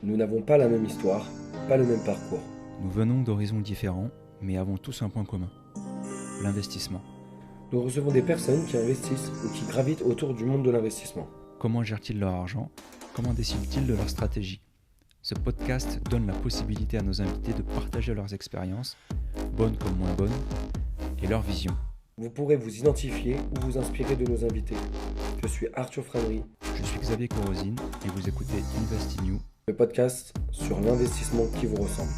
Nous n'avons pas la même histoire, pas le même parcours. Nous venons d'horizons différents, mais avons tous un point commun, l'investissement. Nous recevons des personnes qui investissent ou qui gravitent autour du monde de l'investissement. Comment gèrent-ils leur argent? Comment décident-ils de leur stratégie? Ce podcast donne la possibilité à nos invités de partager leurs expériences, bonnes comme moins bonnes, et leur vision. Vous pourrez vous identifier ou vous inspirer de nos invités. Je suis Arthur Franery, Je suis Xavier Corosine et vous écoutez InvestiNew. le podcast sur l'investissement qui vous ressemble.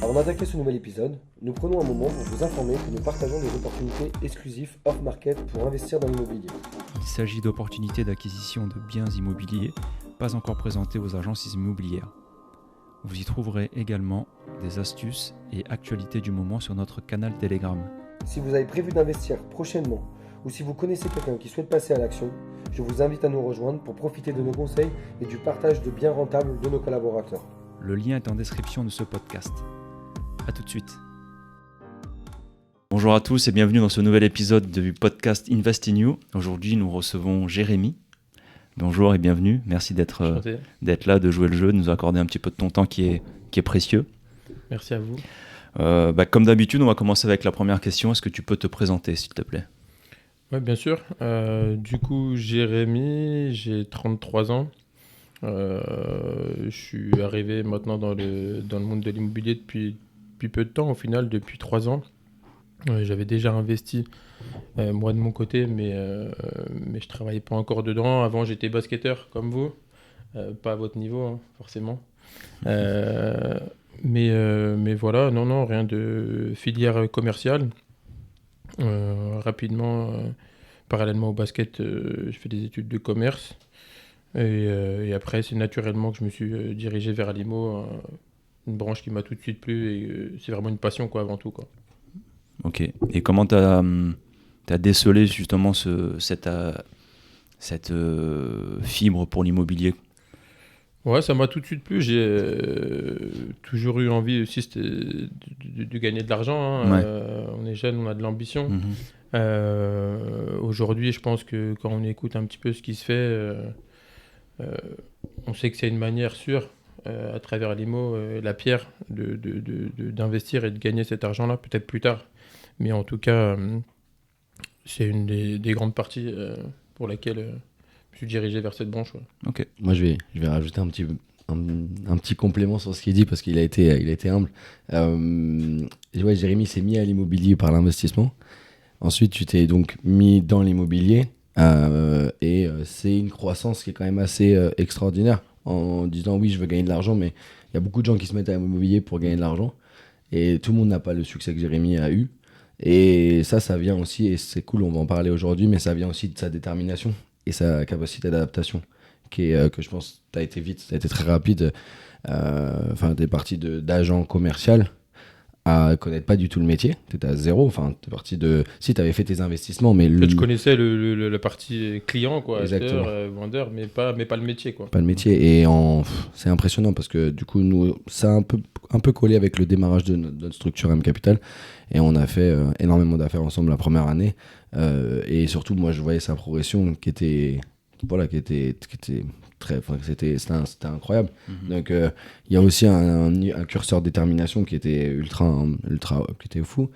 Avant d'attaquer ce nouvel épisode, nous prenons un moment pour vous informer que nous partageons des opportunités exclusives off-market pour investir dans l'immobilier. Il s'agit d'opportunités d'acquisition de biens immobiliers pas encore présentées aux agences immobilières. Vous y trouverez également des astuces et actualités du moment sur notre canal Telegram. Si vous avez prévu d'investir prochainement ou si vous connaissez quelqu'un qui souhaite passer à l'action, je vous invite à nous rejoindre pour profiter de nos conseils et du partage de biens rentables de nos collaborateurs. Le lien est en description de ce podcast. A tout de suite. Bonjour à tous et bienvenue dans ce nouvel épisode du podcast InvestiNew. Aujourd'hui, nous recevons Jérémy. Bonjour et bienvenue. Merci d'être là, de jouer le jeu, de nous accorder un petit peu de ton temps qui est précieux. Merci à vous. Comme d'habitude, on va commencer avec la première question. Est-ce que tu peux te présenter, s'il te plaît ? Oui, bien sûr. Du coup, Jérémy, j'ai 33 ans. Je suis arrivé maintenant dans le monde de l'immobilier depuis peu de temps, au final, depuis 3 ans. J'avais déjà investi, moi de mon côté, mais je travaillais pas encore dedans. Avant, j'étais basketteur comme vous, pas à votre niveau, hein, forcément. Mais voilà, non, rien de filière commerciale. Rapidement, parallèlement au basket, je fais des études de commerce. Et après, c'est naturellement que je me suis dirigé vers l'IMO, une branche qui m'a tout de suite plu. Et c'est vraiment une passion, quoi, avant tout, quoi. Ok. Et comment tu as décelé justement cette fibre pour l'immobilier ? Ouais, ça m'a tout de suite plu. J'ai toujours eu envie aussi de gagner de l'argent, hein. Ouais. On est jeune, on a de l'ambition. Mm-hmm. Aujourd'hui, je pense que quand on écoute un petit peu ce qui se fait, on sait que c'est une manière sûre, à travers l'IMO, la pierre, d'investir et de gagner cet argent-là, peut-être plus tard. Mais en tout cas, c'est une des grandes parties pour laquelle je suis dirigé vers cette branche. Ouais. Ok. Moi, je vais rajouter un petit complément sur ce qu'il dit parce qu'il a été humble. Ouais, Jérémy s'est mis à l'immobilier par l'investissement. Ensuite, tu t'es donc mis dans l'immobilier et c'est une croissance qui est quand même assez extraordinaire en disant oui, je veux gagner de l'argent, mais il y a beaucoup de gens qui se mettent à l'immobilier pour gagner de l'argent et tout le monde n'a pas le succès que Jérémy a eu. Et ça vient aussi, et c'est cool, on va en parler aujourd'hui, mais ça vient aussi de sa détermination et sa capacité d'adaptation, que je pense tu as été très rapide. T'es parti d'agent commercial à connaître pas du tout le métier, t'étais à zéro, t'es parti de... Si, t'avais fait tes investissements, mais... En fait, je connaissais la partie client, quoi, Exactement. acheteur, vendeur, mais pas le métier, quoi. Pas le métier, et c'est impressionnant parce que du coup, nous, ça a un peu collé avec le démarrage de notre structure M Capital, et on a fait énormément d'affaires ensemble la première année, et surtout, moi, je voyais sa progression qui était très... C'était incroyable. Mm-hmm. Donc, il y a aussi un curseur de détermination qui était ultra qui était fou.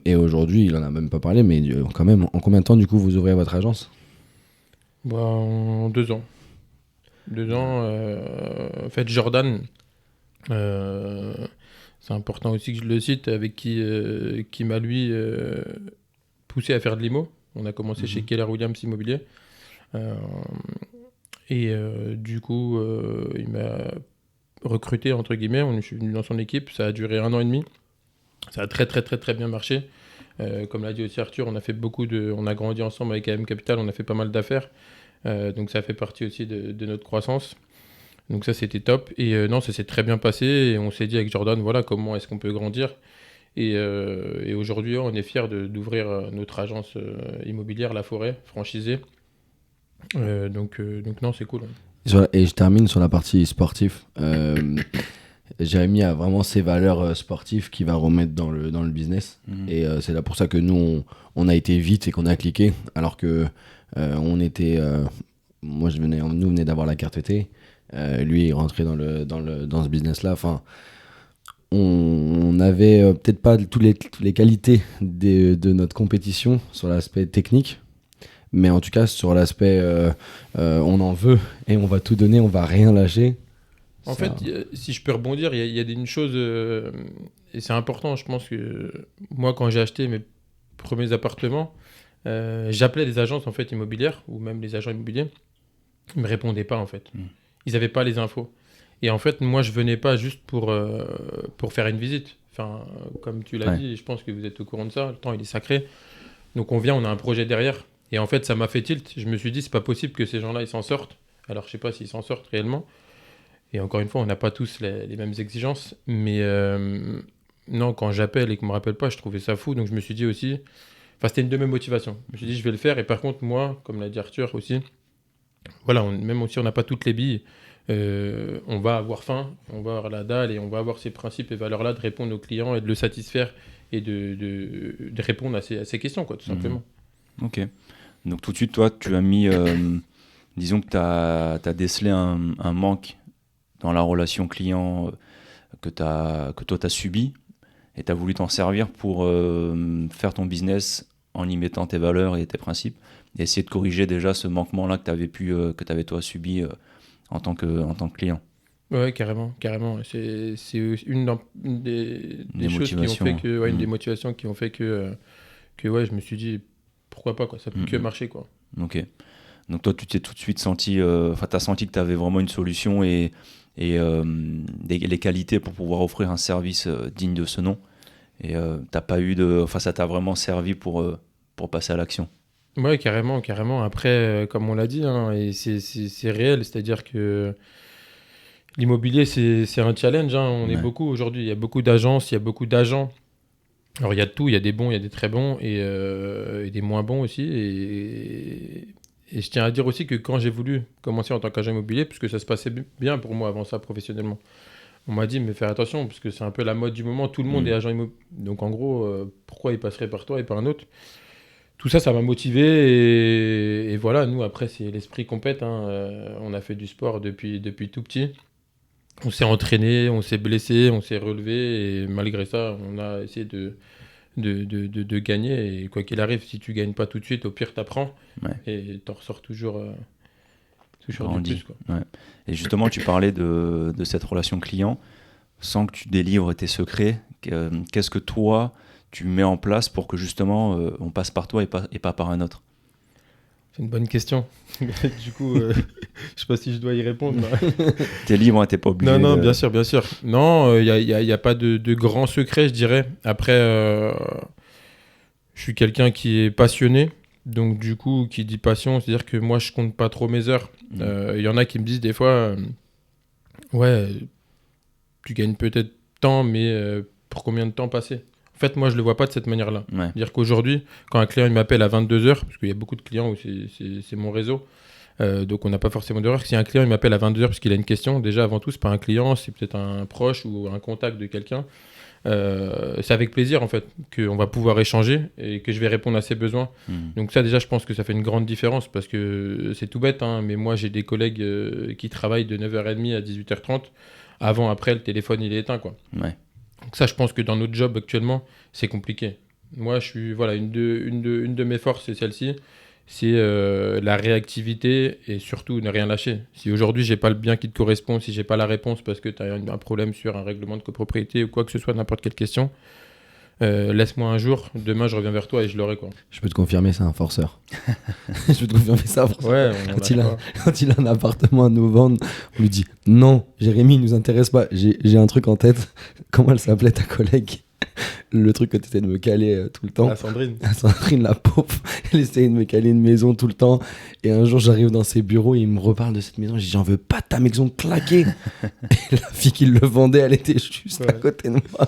Et aujourd'hui, il en a même pas parlé, mais quand même, en combien de temps, du coup, vous ouvrez votre agence ? En 2 ans. 2 ans. En fait, Jordan, c'est important aussi que je le cite, avec qui m'a, lui, poussé à faire de l'IMO. On a commencé chez Keller Williams Immobilier. Du coup, il m'a recruté, entre guillemets. Je suis venu dans son équipe. Ça a duré 1 an et demi. Ça a très, très, très, très bien marché. Comme l'a dit aussi Arthur, on a grandi ensemble avec AM Capital. On a fait pas mal d'affaires. Donc, ça fait partie aussi de notre croissance. Donc, ça, c'était top. Et non, ça s'est très bien passé. Et on s'est dit avec Jordan, voilà, comment est-ce qu'on peut grandir. Et aujourd'hui, on est fiers d'ouvrir notre agence immobilière, La Forêt, franchisée. Donc non, c'est cool. Et je termine sur la partie sportive. Jérémy a vraiment ses valeurs sportives qu'il va remettre dans le business. Mm-hmm. Et c'est là pour ça que nous, on a été vite et qu'on a cliqué, alors que on était nous venait d'avoir la carte T. Lui, il rentrait dans ce business-là. Enfin, on avait peut-être pas toutes les qualités de notre compétition sur l'aspect technique, mais en tout cas sur l'aspect on en veut et on va tout donner, on va rien lâcher. En fait, si je peux rebondir, il y a une chose, et c'est important, je pense que moi, quand j'ai acheté mes premiers appartements, j'appelais des agences en fait, immobilières, ou même les agents immobiliers, ils ne me répondaient pas en fait. Ils n'avaient pas les infos. Et en fait, moi, je venais pas juste pour faire une visite. Enfin, comme tu l'as dit, je pense que vous êtes au courant de ça, le temps il est sacré. Donc on vient, on a un projet derrière. Et en fait, ça m'a fait tilt. Je me suis dit, c'est pas possible que ces gens-là, ils s'en sortent. Alors, je sais pas s'ils s'en sortent réellement. Et encore une fois, on n'a pas tous les mêmes exigences. Mais non, quand j'appelle et qu'on me rappelle pas, je trouvais ça fou. Donc je me suis dit aussi... Enfin, c'était une de mes motivations. Je me suis dit, je vais le faire. Et par contre, moi, comme l'a dit Arthur aussi, voilà, même si on n'a pas toutes les billes, on va avoir faim, on va avoir la dalle et on va avoir ces principes et valeurs-là de répondre aux clients et de le satisfaire et de répondre à ces questions, quoi, tout simplement. Ok. Donc tout de suite, toi, tu as mis... disons que tu as décelé un manque dans la relation client que toi, tu as subi et tu as voulu t'en servir pour faire ton business en y mettant tes valeurs et tes principes et essayer de corriger déjà ce manquement-là que tu avais toi subi en tant que client. Ouais, carrément. C'est une des choses qui ont fait que... une des motivations qui ont fait que ouais, je me suis dit, pourquoi pas, quoi, ça peut que marcher, quoi. Ok. Donc toi, tu t'es tout de suite senti... tu as senti que tu avais vraiment une solution et les qualités pour pouvoir offrir un service digne de ce nom. Et t'as pas eu ça t'a vraiment servi pour passer à l'action. Ouais, carrément. Après, comme on l'a dit, hein, et c'est réel, c'est-à-dire que l'immobilier, c'est un challenge. Hein, on est beaucoup aujourd'hui. Il y a beaucoup d'agences, il y a beaucoup d'agents. Alors, il y a de tout. Il y a des bons, il y a des très bons et des moins bons aussi. Et je tiens à dire aussi que quand j'ai voulu commencer en tant qu'agent immobilier, puisque ça se passait bien pour moi avant ça professionnellement, on m'a dit, mais fais attention, parce que c'est un peu la mode du moment, tout le monde est agent immobilier. Donc en gros, pourquoi il passerait par toi et par un autre ? Tout ça, ça m'a motivé. Et voilà, nous, après, c'est l'esprit compète. Hein. On a fait du sport depuis tout petit. On s'est entraîné, on s'est blessé, on s'est relevé. Et malgré ça, on a essayé de gagner. Et quoi qu'il arrive, si tu gagnes pas tout de suite, au pire, t'apprends. Ouais. Et t'en ressors toujours du plus, quoi. Ouais. Et justement, tu parlais de cette relation client. Sans que tu délivres tes secrets, qu'est-ce que toi, tu mets en place pour que justement, on passe par toi et pas par un autre ? C'est une bonne question. Du coup, je sais pas si je dois y répondre. T'es libre, hein, t'es pas obligé. Non, bien sûr. Non, il y a pas de grand secret, je dirais. Après, je suis quelqu'un qui est passionné. Donc du coup, qui dit passion, c'est-à-dire que moi, je compte pas trop mes heures. Il y en a qui me disent des fois, ouais, tu gagnes peut-être tant, mais pour combien de temps passer ? En fait, moi, je le vois pas de cette manière-là. Ouais. C'est-à-dire qu'aujourd'hui, quand un client il m'appelle à 22h, parce qu'il y a beaucoup de clients où c'est mon réseau, donc on n'a pas forcément d'horaire. Si un client il m'appelle à 22h parce qu'il a une question, déjà avant tout, c'est pas un client, c'est peut-être un proche ou un contact de quelqu'un. C'est avec plaisir en fait qu'on va pouvoir échanger et que je vais répondre à ses besoins. Donc ça déjà je pense que ça fait une grande différence parce que c'est tout bête, hein, mais moi j'ai des collègues qui travaillent de 9h30 à 18h30. Avant, après, le téléphone il est éteint, quoi. Ouais. Donc ça je pense que dans notre job actuellement c'est compliqué. Moi je suis, voilà, une de mes forces c'est celle-ci, c'est la réactivité et surtout ne rien lâcher. Si aujourd'hui j'ai pas le bien qui te correspond, si j'ai pas la réponse parce que tu as un problème sur un règlement de copropriété ou quoi que ce soit, n'importe quelle question, laisse-moi un jour, demain je reviens vers toi et je l'aurai, quoi. Je peux te confirmer, c'est un forceur. Je peux te confirmer ça. Ouais, quand il a un appartement à nous vendre, on lui dit non, Jérémy, il nous intéresse pas. J'ai un truc en tête. Comment elle s'appelait ta collègue ? Le truc que tu essayais de me caler tout le temps. Sandrine, la pauvre, elle essayait de me caler une maison tout le temps. Et un jour, j'arrive dans ses bureaux et il me reparle de cette maison. Je dis, j'en veux pas de ta maison claquée. Et la fille qui le vendait, elle était juste à côté de moi.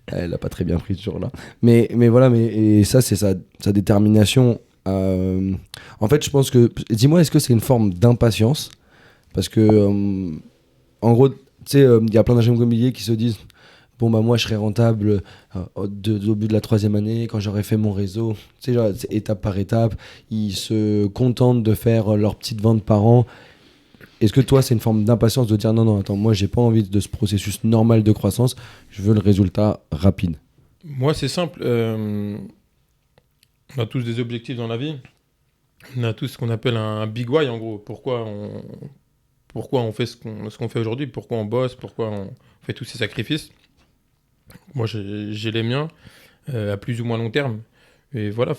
Elle a pas très bien pris ce jour-là. Mais voilà, et ça, c'est sa détermination. En fait, je pense que... Dis-moi, est-ce que c'est une forme d'impatience ? Parce que, en gros, tu sais, il y a plein d'agents immobiliers qui se disent... bon bah moi je serai rentable au bout de la 3e année quand j'aurai fait mon réseau. Tu sais, genre, c'est étape par étape. Ils se contentent de faire leur petite vente par an. Est-ce que toi c'est une forme d'impatience de dire non, attends, moi j'ai pas envie de ce processus normal de croissance, je veux le résultat rapide? Moi, c'est simple. On a tous des objectifs dans la vie. On a tous ce qu'on appelle un big why, en gros. Pourquoi on fait ce qu'on fait aujourd'hui, pourquoi on bosse, pourquoi on fait tous ces sacrifices. Moi, j'ai les miens, à plus ou moins long terme. Et voilà,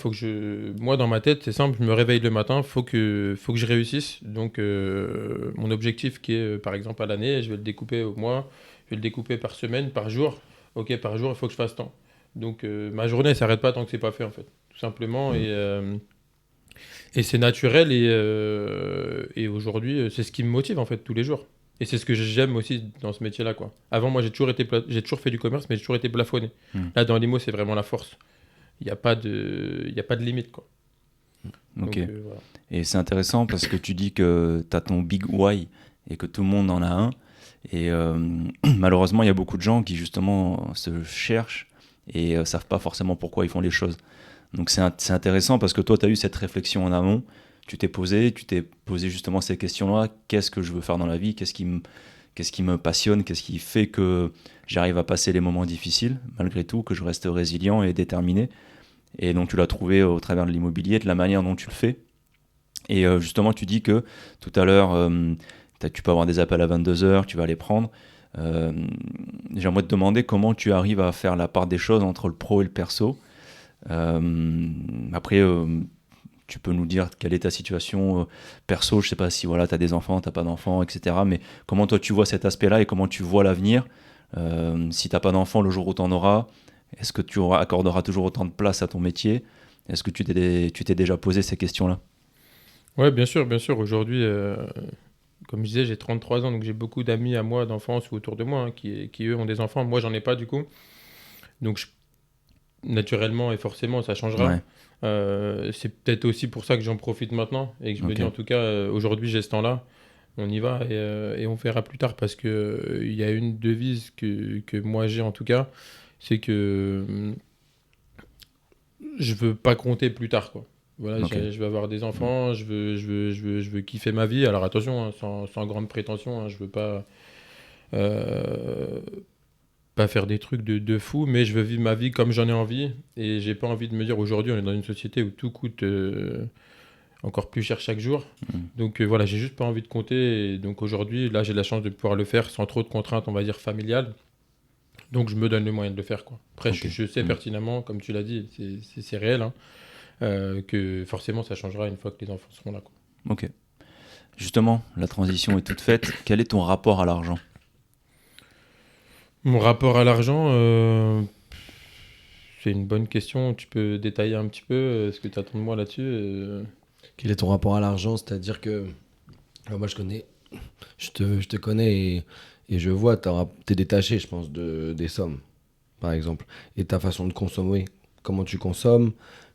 moi, dans ma tête, c'est simple, je me réveille le matin, faut que je réussisse. Donc, mon objectif qui est, par exemple, à l'année, je vais le découper au mois, je vais le découper par semaine, par jour. Ok, par jour, il faut que je fasse tant. Donc, ma journée, elle s'arrête pas tant que c'est pas fait, en fait, tout simplement. Et c'est naturel, et aujourd'hui, c'est ce qui me motive, en fait, tous les jours. Et c'est ce que j'aime aussi dans ce métier-là, quoi. Avant, moi, j'ai toujours fait du commerce, mais j'ai toujours été plafonné. Là, dans l'IMO, c'est vraiment la force. Il n'y a pas de limite, quoi. Ok. Donc, voilà. Et c'est intéressant parce que tu dis que tu as ton big why et que tout le monde en a un. Et malheureusement, il y a beaucoup de gens qui justement se cherchent et ne savent pas forcément pourquoi ils font les choses. Donc c'est intéressant parce que toi, tu as eu cette réflexion en amont. Tu t'es posé justement ces questions-là. Qu'est-ce que je veux faire dans la vie? Qu'est-ce qui me passionne? Qu'est-ce qui fait que j'arrive à passer les moments difficiles, malgré tout, que je reste résilient et déterminé? Et donc tu l'as trouvé au travers de l'immobilier, de la manière dont tu le fais. Et justement, tu dis que tout à l'heure, tu peux avoir des appels à 22h, tu vas les prendre. J'aimerais te demander comment tu arrives à faire la part des choses entre le pro et le perso. Après, tu peux nous dire quelle est ta situation perso. Je sais pas si voilà, tu as des enfants, tu n'as pas d'enfants, etc. Mais comment toi tu vois cet aspect-là et comment tu vois l'avenir? Si tu n'as pas d'enfants, le jour où tu en auras, est-ce que tu accorderas toujours autant de place à ton métier? Est-ce que tu t'es déjà posé ces questions-là? Ouais, bien sûr, bien sûr. Aujourd'hui, comme je disais, j'ai 33 ans, donc j'ai beaucoup d'amis à moi d'enfance ou autour de moi, hein, qui eux ont des enfants. Moi, j'en ai pas du coup. Donc naturellement et forcément, ça changera. Ouais. C'est peut-être aussi pour ça que j'en profite maintenant et que je me dis en tout cas, aujourd'hui j'ai ce temps-là, on y va et on verra plus tard parce que il y a une devise que moi j'ai en tout cas, c'est que je veux pas compter plus tard, quoi. Voilà, Okay. je veux avoir des enfants, je veux kiffer ma vie. Alors attention, hein, sans grande prétention, hein, je veux pas faire des trucs de fou, mais je veux vivre ma vie comme j'en ai envie. Et j'ai pas envie de me dire aujourd'hui, on est dans une société où tout coûte encore plus cher chaque jour. Donc voilà, j'ai juste pas envie de compter. Et donc aujourd'hui, là, j'ai la chance de pouvoir le faire sans trop de contraintes, on va dire, familiales. Donc je me donne le moyen de le faire, quoi. Après, Okay. je sais pertinemment, comme tu l'as dit, c'est réel, hein, que forcément ça changera une fois que les enfants seront là, quoi. Ok. Justement, la transition est toute faite. Quel est ton rapport à l'argent? Mon rapport à l'argent, c'est une bonne question. Tu peux détailler un petit peu ce que tu attends de moi là-dessus? Quel est ton rapport à l'argent? C'est-à-dire que moi je te connais et je vois, t'es détaché, je pense, des sommes, par exemple. Et ta façon de consommer, comment tu consommes,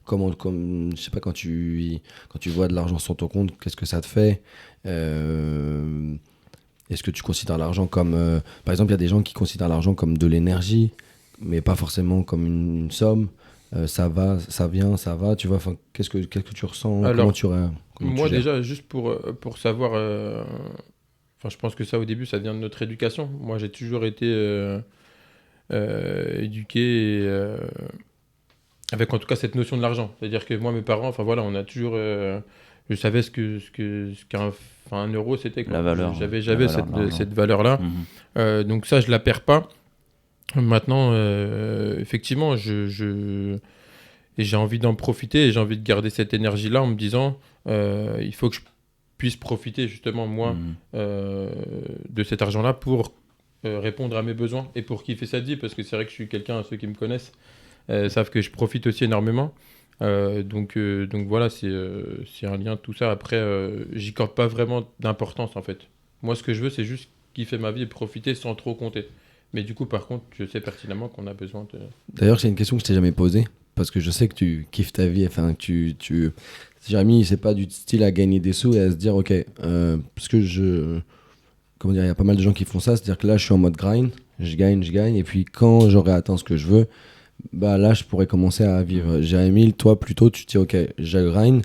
je sais pas, quand tu vois de l'argent sur ton compte, qu'est-ce que ça te fait? Est-ce que tu considères l'argent comme... par exemple, il y a des gens qui considèrent l'argent comme de l'énergie, mais pas forcément comme une somme. Ça va, ça vient, ça va, tu vois. Qu'est-ce que tu ressens? Alors, comment moi tu gères? déjà, juste pour savoir, je pense que ça au début, ça vient de notre éducation. Moi, j'ai toujours été éduqué avec en tout cas cette notion de l'argent. C'est-à-dire que moi, mes parents, enfin voilà, on a toujours... je savais un euro c'était, quoi. La valeur. J'avais La valeur de l'argent. cette valeur-là. Donc ça, je la perds pas. Maintenant, effectivement, et j'ai envie d'en profiter et j'ai envie de garder cette énergie-là en me disant, il faut que je puisse profiter justement, moi, de cet argent-là pour répondre à mes besoins et pour kiffer sa vie, parce que c'est vrai que je suis quelqu'un, ceux qui me connaissent savent que je profite aussi énormément. Donc voilà, c'est un lien de tout ça. Après, j'y accorde pas vraiment d'importance en fait. Moi, ce que je veux, c'est juste kiffer ma vie et profiter sans trop compter. Mais du coup, par contre, je sais pertinemment qu'on a besoin de... D'ailleurs, c'est une question que je t'ai jamais posée, parce que je sais que tu kiffes ta vie, enfin, Jérémy, c'est pas du style à gagner des sous et à se dire, ok, parce que comment dire, il y a pas mal de gens qui font ça, c'est-à-dire que là, je suis en mode grind, je gagne. Et puis quand j'aurai atteint ce que je veux, bah là, je pourrais commencer à vivre. Jérémy, toi, plutôt, tu te dis, ok, je grind,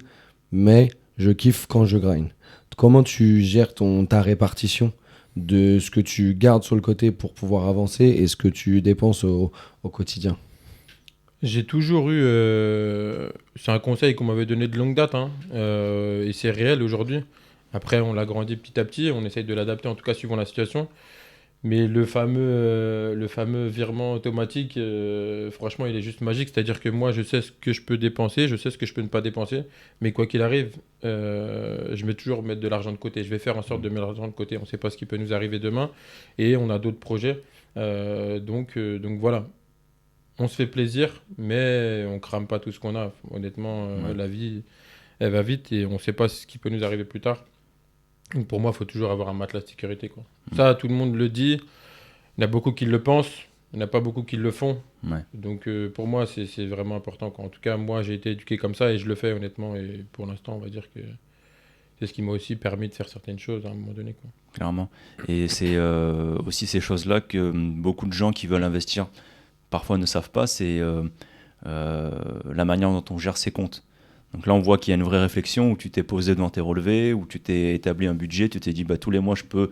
mais je kiffe quand je grind. Comment tu gères ta répartition de ce que tu gardes sur le côté pour pouvoir avancer et ce que tu dépenses au quotidien? J'ai toujours eu... c'est un conseil qu'on m'avait donné de longue date, hein, et c'est réel aujourd'hui. Après, on l'a grandi petit à petit, on essaye de l'adapter, en tout cas suivant la situation. Mais le fameux virement automatique, franchement, il est juste magique. C'est-à-dire que moi, je sais ce que je peux dépenser, je sais ce que je peux ne pas dépenser. Mais quoi qu'il arrive, je vais toujours mettre de l'argent de côté. Je vais faire en sorte de mettre de l'argent de côté. On ne sait pas ce qui peut nous arriver demain. Et on a d'autres projets. Donc voilà. On se fait plaisir, mais on crame pas tout ce qu'on a. Honnêtement, la vie, elle va vite et on ne sait pas ce qui peut nous arriver plus tard. Donc pour moi, il faut toujours avoir un matelas de sécurité, quoi. Ça, tout le monde le dit. Il y en a beaucoup qui le pensent. Il n'y en a pas beaucoup qui le font. Ouais. Donc pour moi, c'est vraiment important, quoi. En tout cas, moi, j'ai été éduqué comme ça et je le fais, honnêtement. Et pour l'instant, on va dire que c'est ce qui m'a aussi permis de faire certaines choses à un moment donné, quoi. Clairement. Et c'est aussi ces choses-là que beaucoup de gens qui veulent investir parfois ne savent pas, c'est la manière dont on gère ses comptes. Donc là, on voit qu'il y a une vraie réflexion où tu t'es posé devant tes relevés, où tu t'es établi un budget, tu t'es dit tous les mois, je peux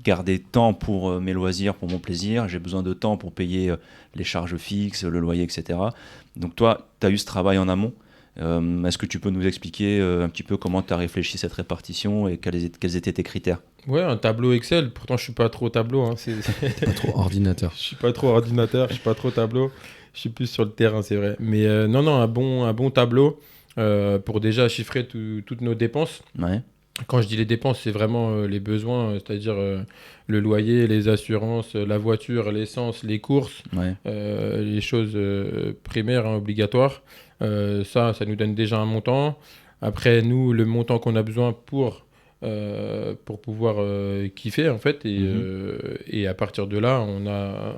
garder temps pour mes loisirs, pour mon plaisir, j'ai besoin de temps pour payer les charges fixes, le loyer, etc. Donc toi, tu as eu ce travail en amont. Est-ce que tu peux nous expliquer un petit peu comment tu as réfléchi cette répartition et quels étaient tes critères? Ouais, un tableau Excel. Pourtant, je suis pas trop tableau, hein. Pas trop ordinateur. Je suis pas trop ordinateur, je suis pas trop tableau. Je suis plus sur le terrain, c'est vrai. Mais non, un bon tableau pour déjà chiffrer toutes nos dépenses. Ouais. Quand je dis les dépenses, c'est vraiment les besoins, c'est-à-dire le loyer, les assurances, la voiture, l'essence, les courses, Ouais. les choses primaires, hein, obligatoires. Ça nous donne déjà un montant. Après, nous, le montant qu'on a besoin pour pouvoir kiffer, en fait. Et à partir de là, on a...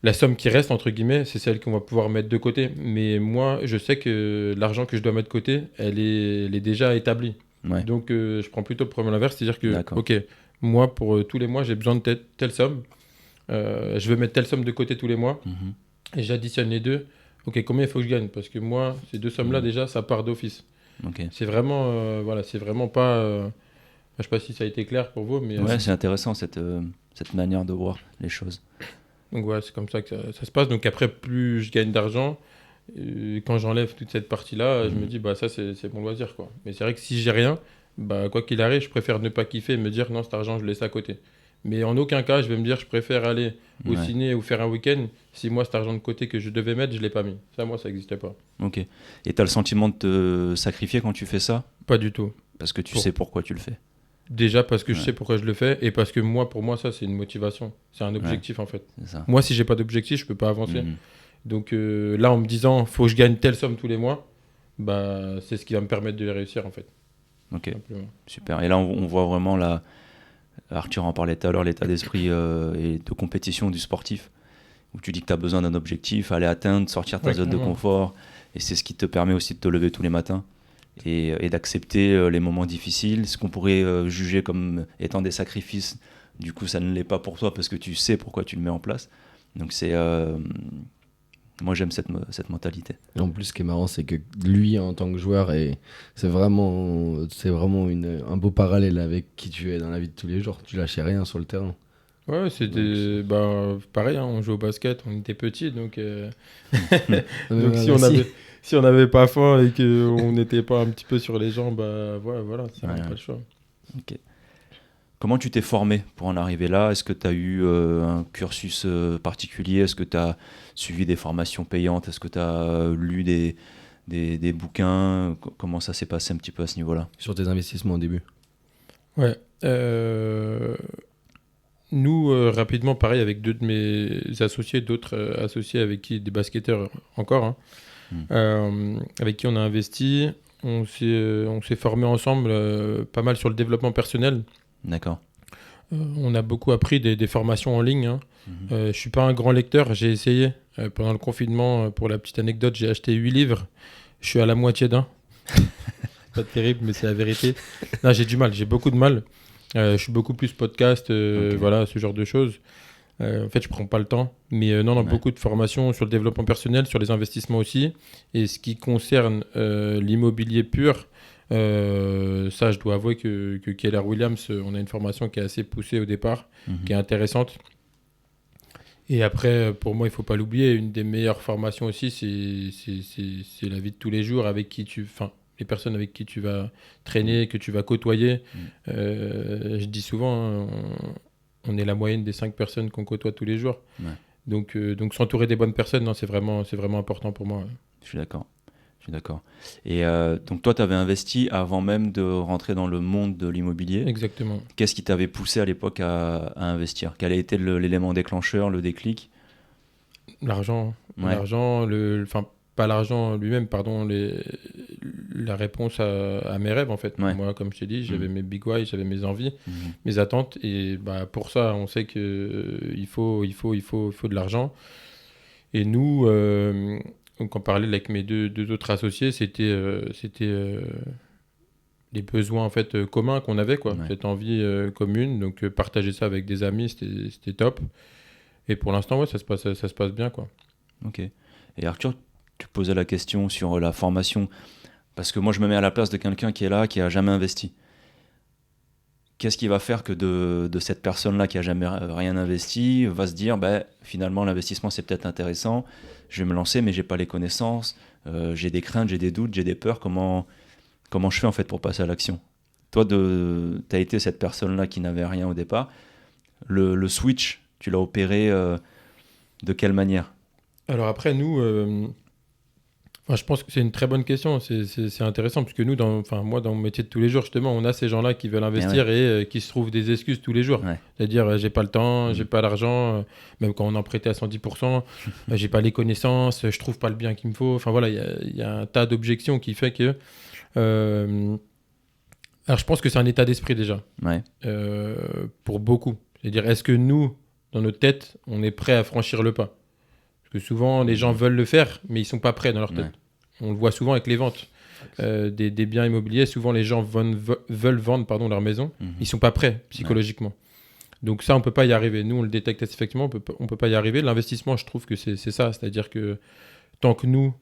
La somme qui reste, entre guillemets, c'est celle qu'on va pouvoir mettre de côté. Mais moi, je sais que l'argent que je dois mettre de côté, elle est déjà établie. Ouais. Donc, je prends plutôt le problème inverse, c'est-à-dire que, D'accord. ok, moi, pour tous les mois, j'ai besoin de telle somme. Je veux mettre telle somme de côté tous les mois. Et j'additionne les deux. Ok, combien il faut que je gagne? Parce que moi, ces deux sommes-là, déjà, ça part d'office. Ok. C'est vraiment, voilà, c'est vraiment pas... je sais pas si ça a été clair pour vous, mais... Ouais, c'est intéressant cette manière de voir les choses. Donc voilà, c'est comme ça que ça se passe. Donc après, plus je gagne d'argent, quand j'enlève toute cette partie-là, je me dis, ça c'est mon loisir, quoi. Mais c'est vrai que si j'ai rien, quoi qu'il arrive, je préfère ne pas kiffer et me dire, non, cet argent, je le laisse à côté. Mais en aucun cas, je vais me dire, je préfère aller au ciné ou faire un week-end si moi, cet argent de côté que je devais mettre, je ne l'ai pas mis. Ça, moi, ça n'existait pas. Ok. Et tu as le sentiment de te sacrifier quand tu fais ça? Pas du tout. Parce que tu sais pourquoi tu le fais. Déjà parce que je sais pourquoi je le fais et parce que pour moi, ça, c'est une motivation. C'est un objectif, en fait. C'est ça. Moi, si j'ai pas d'objectif, je peux pas avancer. Donc là, en me disant, faut que je gagne telle somme tous les mois, c'est ce qui va me permettre de les réussir, en fait. Ok, simplement. Super. Et là, on voit vraiment Arthur en parlait tout à l'heure, l'état d'esprit et de compétition du sportif, où tu dis que tu as besoin d'un objectif, aller atteindre, sortir ta zone de confort, et c'est ce qui te permet aussi de te lever tous les matins et d'accepter les moments difficiles, ce qu'on pourrait juger comme étant des sacrifices. Du coup, ça ne l'est pas pour toi parce que tu sais pourquoi tu le mets en place. Donc moi j'aime cette mentalité. Et en plus, ce qui est marrant, c'est que lui, en tant que joueur, c'est vraiment un beau parallèle avec qui tu es dans la vie de tous les jours. Tu lâchais rien sur le terrain. Ouais, c'était pareil, hein, on jouait au basket, on était petits, donc, donc si on n'avait pas faim et qu'on n'était pas un petit peu sur les jambes, voilà, ça n'a pas le choix. Ok. Comment tu t'es formé pour en arriver là? Est-ce que tu as eu un cursus particulier? Est-ce que tu as suivi des formations payantes? Est-ce que tu as lu des bouquins? Comment ça s'est passé un petit peu à ce niveau-là? Sur tes investissements au début? Ouais. Nous, rapidement, pareil, avec deux de mes associés, d'autres associés avec qui, des basketteurs encore, avec qui on a investi, on s'est formé ensemble pas mal sur le développement personnel. D'accord. On a beaucoup appris des formations en ligne. Hein. Je suis pas un grand lecteur, j'ai essayé. Pendant le confinement, pour la petite anecdote, j'ai acheté 8 livres. Je suis à la moitié d'un. Pas terrible, mais c'est la vérité. Non, j'ai du mal, j'ai beaucoup de mal. Je suis beaucoup plus podcast, Ok. voilà, ce genre de choses. En fait, je prends pas le temps. Mais non, Ouais. beaucoup de formations sur le développement personnel, sur les investissements aussi. Et ce qui concerne l'immobilier pur, ça, je dois avouer que Keller Williams, on a une formation qui est assez poussée au départ, qui est intéressante. Et après, pour moi, il faut pas l'oublier, une des meilleures formations aussi, c'est la vie de tous les jours avec qui enfin, les personnes avec qui tu vas traîner, que tu vas côtoyer. Je dis souvent, hein, on est la moyenne des 5 personnes qu'on côtoie tous les jours. Ouais. Donc s'entourer des bonnes personnes, non, c'est vraiment important pour moi. Je suis d'accord. Et donc toi, tu avais investi avant même de rentrer dans le monde de l'immobilier. Exactement. Qu'est-ce qui t'avait poussé à l'époque à investir? Quel a été l'élément déclencheur, le déclic? L'argent. Ouais. L'argent, enfin, pas l'argent lui-même, pardon, la réponse à mes rêves, en fait. Ouais. Moi, comme je t'ai dit, j'avais mes big why, j'avais mes envies, Mhm. mes attentes. Et bah, pour ça, on sait qu'il faut de l'argent. Et nous, donc on parlait avec mes deux autres associés, c'était les besoins en fait communs qu'on avait, quoi. Ouais. Cette envie commune. Donc partager ça avec des amis, c'était top. Et pour l'instant, ouais, ça se passe bien, quoi. Ok. Et Arthur, tu posais la question sur la formation, parce que moi je me mets à la place de quelqu'un qui est là, qui a jamais investi. Qu'est-ce qui va faire que de cette personne-là qui a jamais rien investi va se dire, finalement l'investissement c'est peut-être intéressant, je vais me lancer mais j'ai pas les connaissances, j'ai des craintes, j'ai des doutes, j'ai des peurs, comment je fais en fait pour passer à l'action? Toi, tu as été cette personne-là qui n'avait rien au départ. Le switch, tu l'as opéré de quelle manière? Alors après, nous, je pense que c'est une très bonne question. C'est intéressant, puisque nous, moi, dans mon métier de tous les jours, justement, on a ces gens-là qui veulent investir et qui se trouvent des excuses tous les jours. Ouais. C'est-à-dire, j'ai pas le temps, j'ai pas l'argent, même quand on en prêtait à 110%, j'ai pas les connaissances, je trouve pas le bien qu'il me faut. Enfin voilà, il y a un tas d'objections qui fait que... Alors, je pense que c'est un état d'esprit déjà, Ouais. pour beaucoup. C'est-à-dire, est-ce que nous, dans notre tête, on est prêt à franchir le pas? Parce que souvent, les gens veulent le faire, mais ils sont pas prêts dans leur tête. Ouais. On le voit souvent avec les ventes des biens immobiliers. Souvent, les gens veulent vendre leur maison. Mhm. Ils sont pas prêts psychologiquement. Donc ça, on peut pas y arriver. Nous, on le détecte assez effectivement. On peut pas y arriver. L'investissement, je trouve que c'est ça. C'est-à-dire que tant que nous,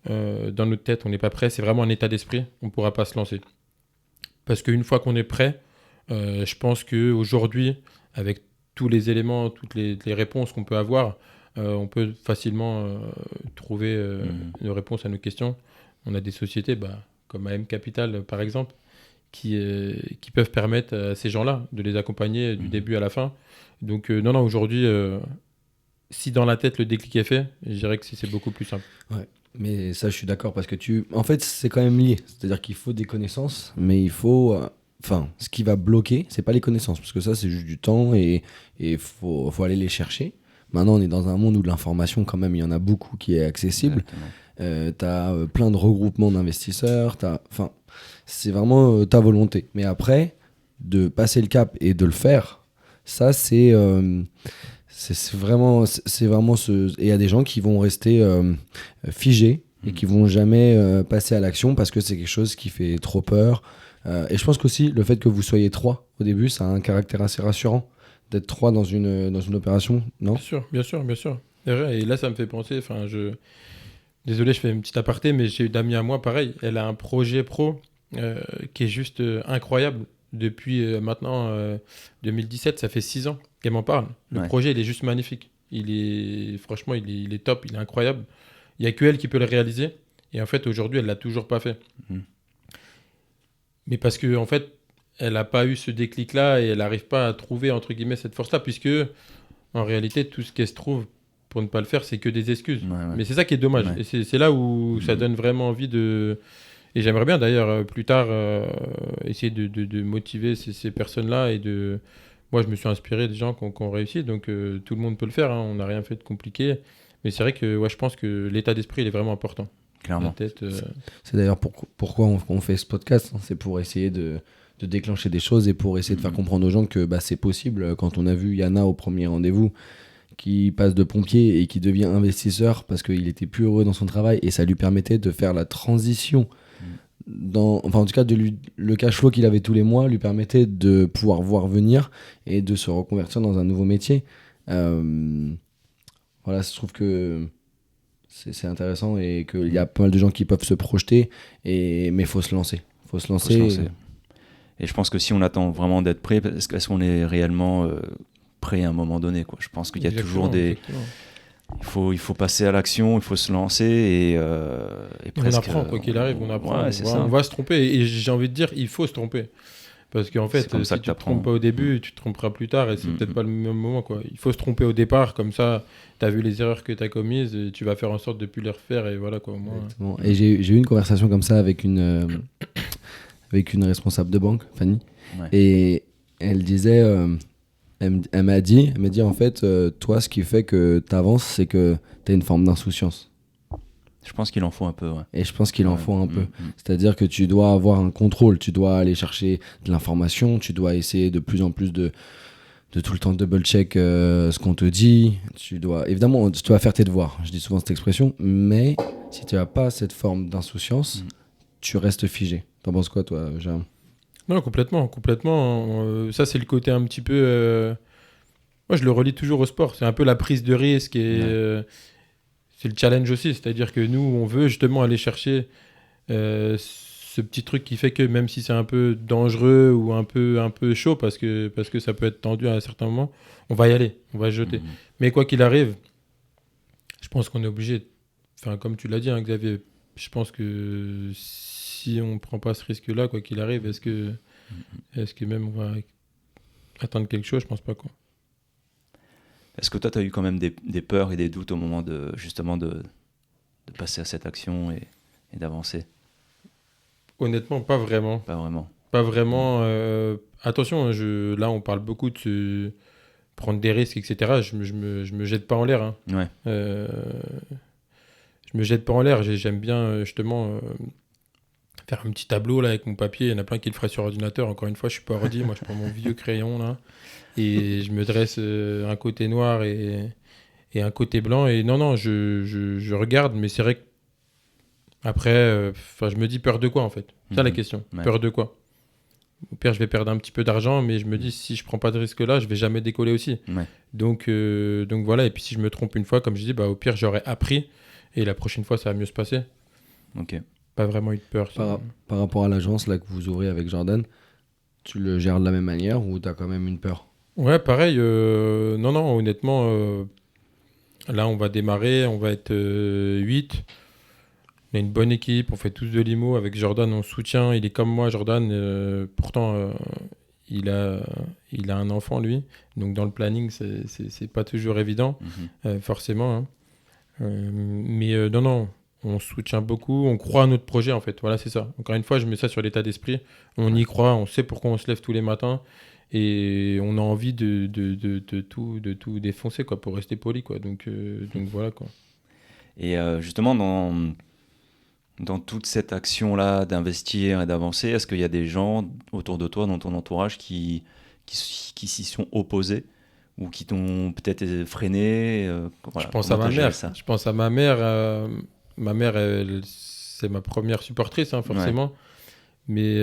dans notre tête, on n'est pas prêt, c'est vraiment un état d'esprit. On pourra pas se lancer. Parce qu'une fois qu'on est prêt, je pense qu'aujourd'hui, avec tous les éléments, toutes les réponses qu'on peut avoir, on peut facilement trouver une réponse à nos questions. On a des sociétés comme AM Capital, par exemple, qui peuvent permettre à ces gens-là de les accompagner du début à la fin. Donc, non, aujourd'hui, si dans la tête le déclic est fait, je dirais que c'est beaucoup plus simple. Ouais. Mais ça, je suis d'accord parce que en fait, c'est quand même lié. C'est-à-dire qu'il faut des connaissances, mais il faut. Ce qui va bloquer, c'est pas les connaissances, parce que ça, c'est juste du temps et faut aller les chercher. Maintenant, on est dans un monde où de l'information, quand même, il y en a beaucoup qui est accessible. T'as plein de regroupements d'investisseurs. C'est vraiment ta volonté. Mais après, de passer le cap et de le faire, ça, c'est vraiment ce. Et il y a des gens qui vont rester figés et qui vont jamais passer à l'action parce que c'est quelque chose qui fait trop peur. Et je pense qu'aussi, le fait que vous soyez 3 au début, ça a un caractère assez rassurant d'être 3 dans une opération, non? Bien sûr. C'est vrai, et là, ça me fait penser, désolé, je fais une petite aparté, mais j'ai une amie à moi, pareil, elle a un projet pro qui est juste incroyable. Depuis maintenant 2017, ça fait 6 ans qu'elle m'en parle. Le projet, il est juste magnifique. Franchement, il est top, il est incroyable. Il n'y a que elle qui peut le réaliser. Et en fait, aujourd'hui, elle ne l'a toujours pas fait. Mais parce que en fait, elle n'a pas eu ce déclic-là et elle n'arrive pas à trouver, entre guillemets, cette force-là, puisque en réalité, tout ce qu'elle se trouve pour ne pas le faire, c'est que des excuses. Ouais. Mais c'est ça qui est dommage. Ouais. Et c'est là où ça donne vraiment envie de... Et j'aimerais bien, d'ailleurs, plus tard, essayer de motiver ces personnes-là. Moi, je me suis inspiré des gens qui ont réussi, donc tout le monde peut le faire. Hein. On n'a rien fait de compliqué. Mais c'est vrai que je pense que l'état d'esprit, il est vraiment important. Clairement. C'est d'ailleurs pourquoi on fait ce podcast. Hein. C'est pour essayer de déclencher des choses et pour essayer de faire comprendre aux gens que c'est possible. Quand on a vu Yana au premier rendez-vous qui passe de pompier et qui devient investisseur parce qu'il était plus heureux dans son travail et ça lui permettait de faire la transition enfin en tout cas le cash flow qu'il avait tous les mois lui permettait de pouvoir voir venir et de se reconvertir dans un nouveau métier. Voilà, je trouve que c'est intéressant et qu'il y a pas mal de gens qui peuvent se projeter, mais il faut se lancer. Faut se lancer. Et je pense que si on attend vraiment d'être prêt, est-ce qu'on est réellement prêt à un moment donné, quoi. Je pense qu'il y a toujours il faut passer à l'action, il faut se lancer et presque, on apprend, quoi qu'il arrive, on apprend. Ouais, on va se tromper et j'ai envie de dire, il faut se tromper. Parce qu'en fait, si tu te trompes pas au début, tu te tromperas plus tard et c'est peut-être pas le même moment, quoi. Il faut se tromper au départ, comme ça, tu as vu les erreurs que tu as commises et tu vas faire en sorte de plus les refaire et voilà, quoi. Moi, et j'ai eu une conversation comme ça avec une responsable de banque, Fanny, et elle disait, elle m'a dit en fait, toi, ce qui fait que tu avances, c'est que tu as une forme d'insouciance. Je pense qu'il en faut un peu, ouais. Et je pense qu'il en faut un peu. C'est-à-dire que tu dois avoir un contrôle, tu dois aller chercher de l'information, tu dois essayer de plus en plus de tout le temps double-check ce qu'on te dit. Évidemment, tu dois faire tes devoirs. Je dis souvent cette expression, mais si tu n'as pas cette forme d'insouciance, tu restes figé. T'en penses quoi, toi, Jérôme ? Non, complètement. Ça, c'est le côté un petit peu... Moi, je le relie toujours au sport. C'est un peu la prise de risque et... c'est le challenge aussi, c'est-à-dire que nous, on veut justement aller chercher ce petit truc qui fait que même si c'est un peu dangereux ou un peu chaud, parce que ça peut être tendu à un certain moment, on va y aller, on va se jeter. Mais quoi qu'il arrive, je pense qu'on est obligé, enfin comme tu l'as dit, hein, Xavier, je pense que si on ne prend pas ce risque-là, quoi qu'il arrive, est-ce que même on va atteindre quelque chose ? Je pense pas, quoi. Est-ce que toi, tu as eu quand même des peurs et des doutes au moment de passer à cette action et d'avancer ? Honnêtement, pas vraiment. Pas vraiment. Attention, là, on parle beaucoup de prendre des risques, etc. Je me jette pas en l'air. Hein. Ouais. Je me jette pas en l'air. J'aime bien, justement, faire un petit tableau là, avec mon papier. Il y en a plein qui le feraient sur ordinateur. Encore une fois, je suis pas ordi. Moi, je prends mon vieux crayon, là. Et je me dresse un côté noir et un côté blanc. Et non, je regarde, mais c'est vrai que après, je me dis peur de quoi en fait. C'est ça la question. Ouais. Peur de quoi ? Au pire, je vais perdre un petit peu d'argent, mais je me dis si je prends pas de risque là, je vais jamais décoller aussi. Ouais. Donc voilà. Et puis si je me trompe une fois, comme je dis, au pire, j'aurais appris et la prochaine fois, ça va mieux se passer. Ok. Pas vraiment eu de peur. Par rapport à l'agence là que vous ouvrez avec Jordan, tu le gères de la même manière ou tu as quand même une peur ? Ouais, pareil. Non, honnêtement, là, on va démarrer, on va être 8. On a une bonne équipe, on fait tous de l'IMO. Avec Jordan, on soutient. Il est comme moi, Jordan. Pourtant, il a un enfant, lui. Donc, dans le planning, c'est pas toujours évident, forcément. Hein. Mais non, on soutient beaucoup. On croit à notre projet, en fait. Voilà, c'est ça. Encore une fois, je mets ça sur l'état d'esprit. On y croit, on sait pourquoi on se lève tous les matins. Et on a envie de tout défoncer, quoi, pour rester poli, quoi. Donc voilà, quoi. Et justement, dans toute cette action-là d'investir et d'avancer, est-ce qu'il y a des gens autour de toi, dans ton entourage, qui s'y sont opposés ou qui t'ont peut-être freiné voilà, Je pense à ma mère. Je pense à ma mère. Ma mère, c'est ma première supportrice, hein, forcément. Ouais. Mais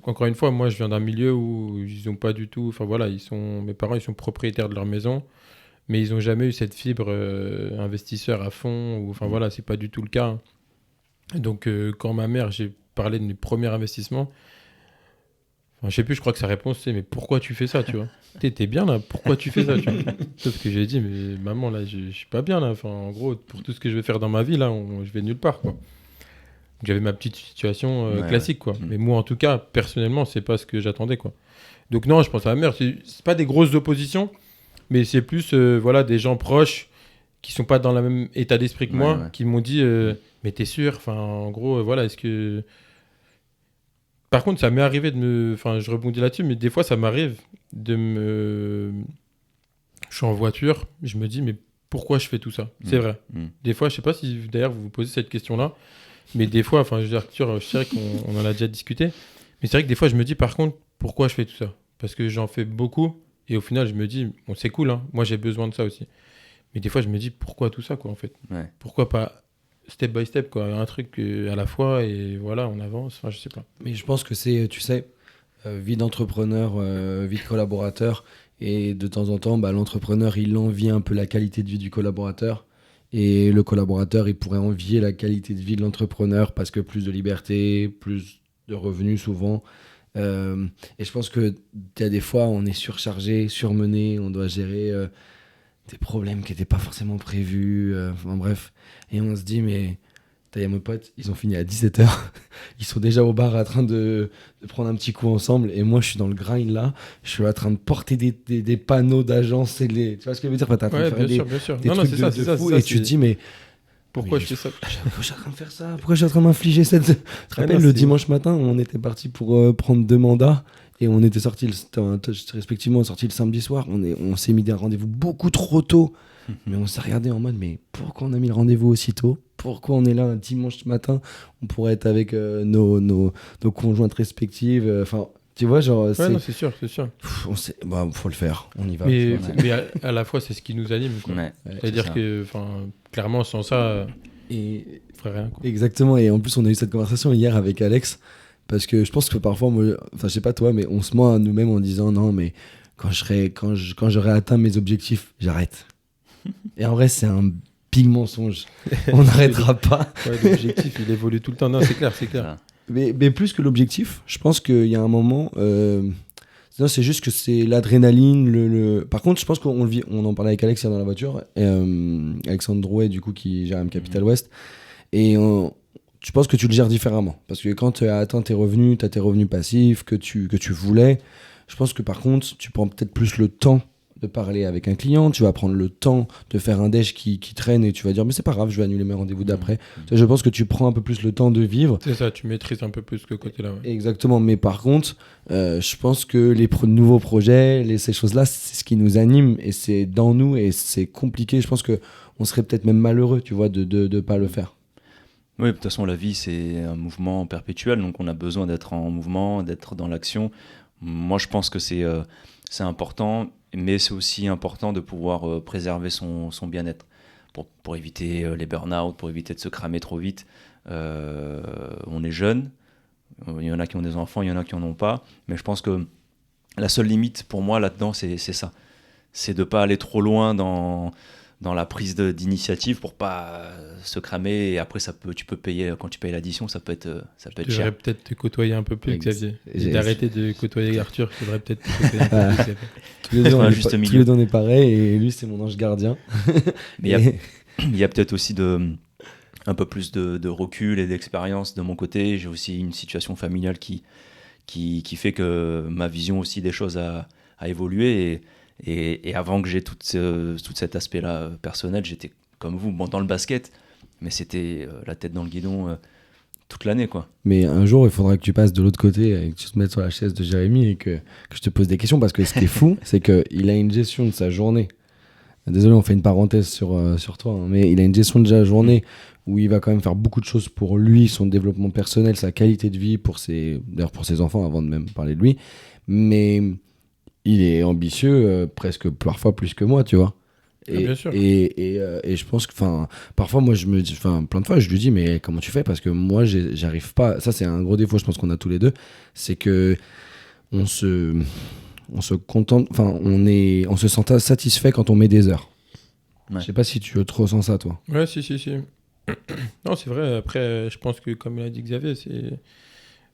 encore une fois, moi, je viens d'un milieu où ils n'ont pas du tout... Enfin voilà, mes parents, ils sont propriétaires de leur maison, mais ils n'ont jamais eu cette fibre investisseur à fond. Enfin voilà, c'est pas du tout le cas. Hein. Donc quand ma mère, j'ai parlé de mes premiers investissements, je sais plus, je crois que sa réponse c'est mais pourquoi tu fais ça, tu vois ? T'es bien là, pourquoi tu fais ça, tu vois ? Sauf que j'ai dit mais maman là, je suis pas bien là. Enfin en gros, pour tout ce que je vais faire dans ma vie là, je vais nulle part quoi. J'avais ma petite situation classique, quoi. Mais moi, en tout cas, personnellement, c'est pas ce que j'attendais, quoi. Donc non, je pense à ma mère. C'est pas des grosses oppositions, mais c'est plus voilà, des gens proches qui sont pas dans le même état d'esprit que moi, qui m'ont dit mais t'es sûr ? Enfin, en gros, voilà, est-ce que... Par contre, ça m'est arrivé de me... Enfin, je rebondis là-dessus, mais des fois, ça m'arrive de me... Je suis en voiture, je me dis mais pourquoi je fais tout ça ? C'est vrai. Des fois, je sais pas si, d'ailleurs, vous vous posez cette question-là. Mais des fois, enfin, je veux dire, Arthur, je sais qu'on en a déjà discuté, mais c'est vrai que des fois, je me dis, par contre, pourquoi je fais tout ça ? Parce que j'en fais beaucoup, et au final, je me dis, bon, c'est cool, hein, moi, j'ai besoin de ça aussi. Mais des fois, je me dis, pourquoi tout ça, quoi, en fait ? Pourquoi pas step by step, quoi. Un truc à la fois, et voilà, on avance. Enfin, je sais pas. Mais je pense que c'est, tu sais, vie d'entrepreneur, vie de collaborateur. Et de temps en temps, l'entrepreneur, il envie un peu la qualité de vie du collaborateur. Et le collaborateur, il pourrait envier la qualité de vie de l'entrepreneur parce que plus de liberté, plus de revenus souvent. Et je pense qu'il y a des fois, on est surchargé, surmené, on doit gérer des problèmes qui n'étaient pas forcément prévus. Enfin bref. Et on se dit, mais il y a mes potes, ils ont fini à 17h. Ils sont déjà au bar en train de prendre un petit coup ensemble. Et moi, je suis dans le grind là. Je suis en train de porter des panneaux d'agence. Tu vois ce que je veux dire? T'es en train de Ouais, faire bien sûr. des Non, trucs c'est ça, de c'est ça. fou. c'est ça, Et tu te dis, mais pourquoi mais je fais ça? pourquoi je suis en train de faire ça? Pourquoi je suis en train de m'infliger cette... Tu te rappelles, non, le c'est dimanche matin, on était parti pour prendre 2 mandats. Et on était sortis, respectivement, sortis le samedi soir. On s'est mis des rendez-vous beaucoup trop tôt. Mais on s'est regardé en mode, mais pourquoi on a mis le rendez-vous aussi tôt? Pourquoi on est là un dimanche matin? On pourrait être avec nos conjointes respectives. Enfin, tu vois, genre... Ouais, non, c'est sûr. faut le faire, on y va. Mais à la fois, c'est ce qui nous anime, quoi. Ouais. C'est-à-dire que, clairement, sans ça, Et... on ferait rien, quoi. Exactement, et en plus, on a eu cette conversation hier avec Alex. Parce que je pense que parfois, je sais pas toi, mais on se ment à nous-mêmes en disant non, mais quand j'aurai atteint mes objectifs, j'arrête. Et en vrai, c'est un big mensonge. On n'arrêtera pas. Ouais, l'objectif, il évolue tout le temps. Non, c'est clair. Mais plus que l'objectif, je pense qu'il y a un moment. Non, c'est juste que c'est l'adrénaline. Par contre, je pense qu'on le vit. On en parlait avec Alex hier dans la voiture. Alexandre Drouet, du coup, qui gère Capital West. Et je pense que tu le gères différemment. Parce que quand tu as atteint tes revenus, tu as tes revenus passifs que tu voulais, je pense que par contre, tu prends peut-être plus le temps de parler avec un client, tu vas prendre le temps de faire un déj qui traîne et tu vas dire mais c'est pas grave, je vais annuler mes rendez-vous d'après. Je pense que tu prends un peu plus le temps de vivre. C'est ça, tu maîtrises un peu plus ce côté-là. Ouais. Exactement, mais par contre, je pense que les nouveaux projets, ces choses-là, c'est ce qui nous anime et c'est dans nous et c'est compliqué. Je pense qu'on serait peut-être même malheureux, tu vois, de pas le faire. Oui, de toute façon, la vie, c'est un mouvement perpétuel, donc on a besoin d'être en mouvement, d'être dans l'action. Moi, je pense que c'est important, mais c'est aussi important de pouvoir préserver son bien-être pour éviter les burn-out, pour éviter de se cramer trop vite. On est jeune, il y en a qui ont des enfants, il y en a qui n'en ont pas, mais je pense que la seule limite pour moi là-dedans, c'est ça. C'est de ne pas aller trop loin dans la prise d'initiative pour pas se cramer et après tu peux payer quand tu payes l'addition, ça peut être Tu cher. devrais peut-être te côtoyer un peu plus, Xavier. Et d'arrêter de côtoyer Arthur, tu devrais peut-être te côtoyer un peu plus, Xavier. Tous les deux on est pareil et lui c'est mon ange gardien. Mais il y a peut-être aussi un peu plus de recul et d'expérience de mon côté. J'ai aussi une situation familiale qui fait que ma vision aussi des choses a évolué et avant que j'ai tout cet aspect-là personnel, j'étais comme vous, dans le basket, mais c'était la tête dans le guidon toute l'année, quoi. Mais un jour, il faudra que tu passes de l'autre côté et que tu te mettes sur la chaise de Jérémy et que je te pose des questions parce que ce qui est fou, c'est qu'il a une gestion de sa journée. Désolé, on fait une parenthèse sur toi, hein, mais il a une gestion de sa journée où il va quand même faire beaucoup de choses pour lui, son développement personnel, sa qualité de vie, d'ailleurs pour ses enfants avant de même parler de lui. Mais il est ambitieux, presque parfois plus que moi, tu vois. Bien sûr. Et je pense que parfois moi je me dis, plein de fois je lui dis mais comment tu fais, parce que moi j'arrive pas, ça c'est un gros défaut je pense qu'on a tous les deux, c'est que on se contente, on se sent satisfait quand on met des heures. Ouais. Je sais pas si tu ressens ça toi. Ouais, si. Non, c'est vrai. Après, je pense que comme l'a dit Xavier, c'est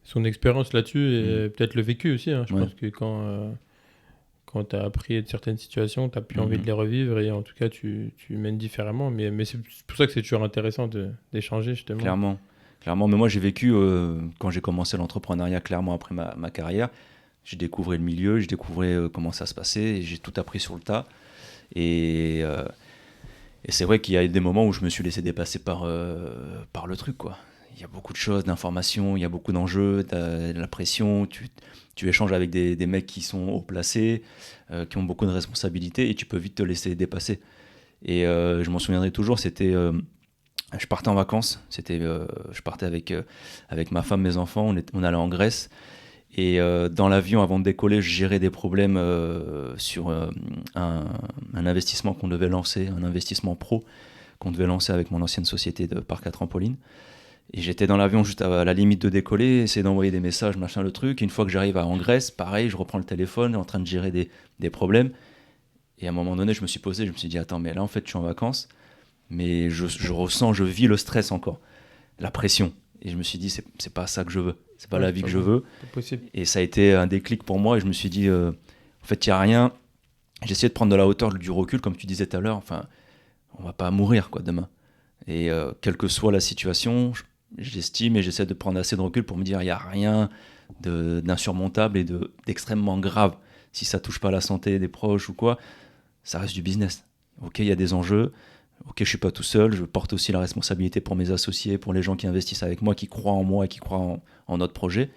son expérience là-dessus et peut-être le vécu aussi, hein. Je pense que quand tu as appris de certaines situations, tu n'as plus envie de les revivre et en tout cas, tu mènes différemment. Mais c'est pour ça que c'est toujours intéressant d'échanger, justement. Clairement. Mais moi, j'ai vécu, quand j'ai commencé l'entrepreneuriat, clairement après ma carrière, j'ai découvert le milieu, j'ai découvert comment ça se passait, et j'ai tout appris sur le tas. Et c'est vrai qu'il y a des moments où je me suis laissé dépasser par le truc, quoi. Il y a beaucoup de choses, d'informations, il y a beaucoup d'enjeux, t'as de la pression, tu échanges avec des mecs qui sont haut placés, qui ont beaucoup de responsabilités et tu peux vite te laisser dépasser. Et je m'en souviendrai toujours, c'était... je partais en vacances, je partais avec ma femme, mes enfants, on allait en Grèce. Et dans l'avion, avant de décoller, je gérais des problèmes sur un investissement qu'on devait lancer, un investissement pro qu'on devait lancer avec mon ancienne société de parc à trampoline. Et j'étais dans l'avion juste à la limite de décoller, essayer d'envoyer des messages, machin, le truc. Une fois que j'arrive en Grèce, pareil, je reprends le téléphone, en train de gérer des problèmes. Et à un moment donné, je me suis posé, je me suis dit, attends, mais là, en fait, je suis en vacances, mais je ressens, je vis le stress encore, la pression. Et je me suis dit, c'est pas ça que je veux, c'est pas la vie que je veux. C'est possible. Et ça a été un déclic pour moi, et je me suis dit, en fait, il n'y a rien. J'ai essayé de prendre de la hauteur, du recul, comme tu disais tout à l'heure. Enfin, on va pas mourir, quoi, demain. Et quelle que soit la situation, j'estime et j'essaie de prendre assez de recul pour me dire il n'y a rien d'insurmontable et d'extrêmement grave. Si ça touche pas la santé des proches ou quoi, ça reste du business. Ok, il y a des enjeux. Ok, je suis pas tout seul. Je porte aussi la responsabilité pour mes associés, pour les gens qui investissent avec moi, qui croient en moi et qui croient en notre projet.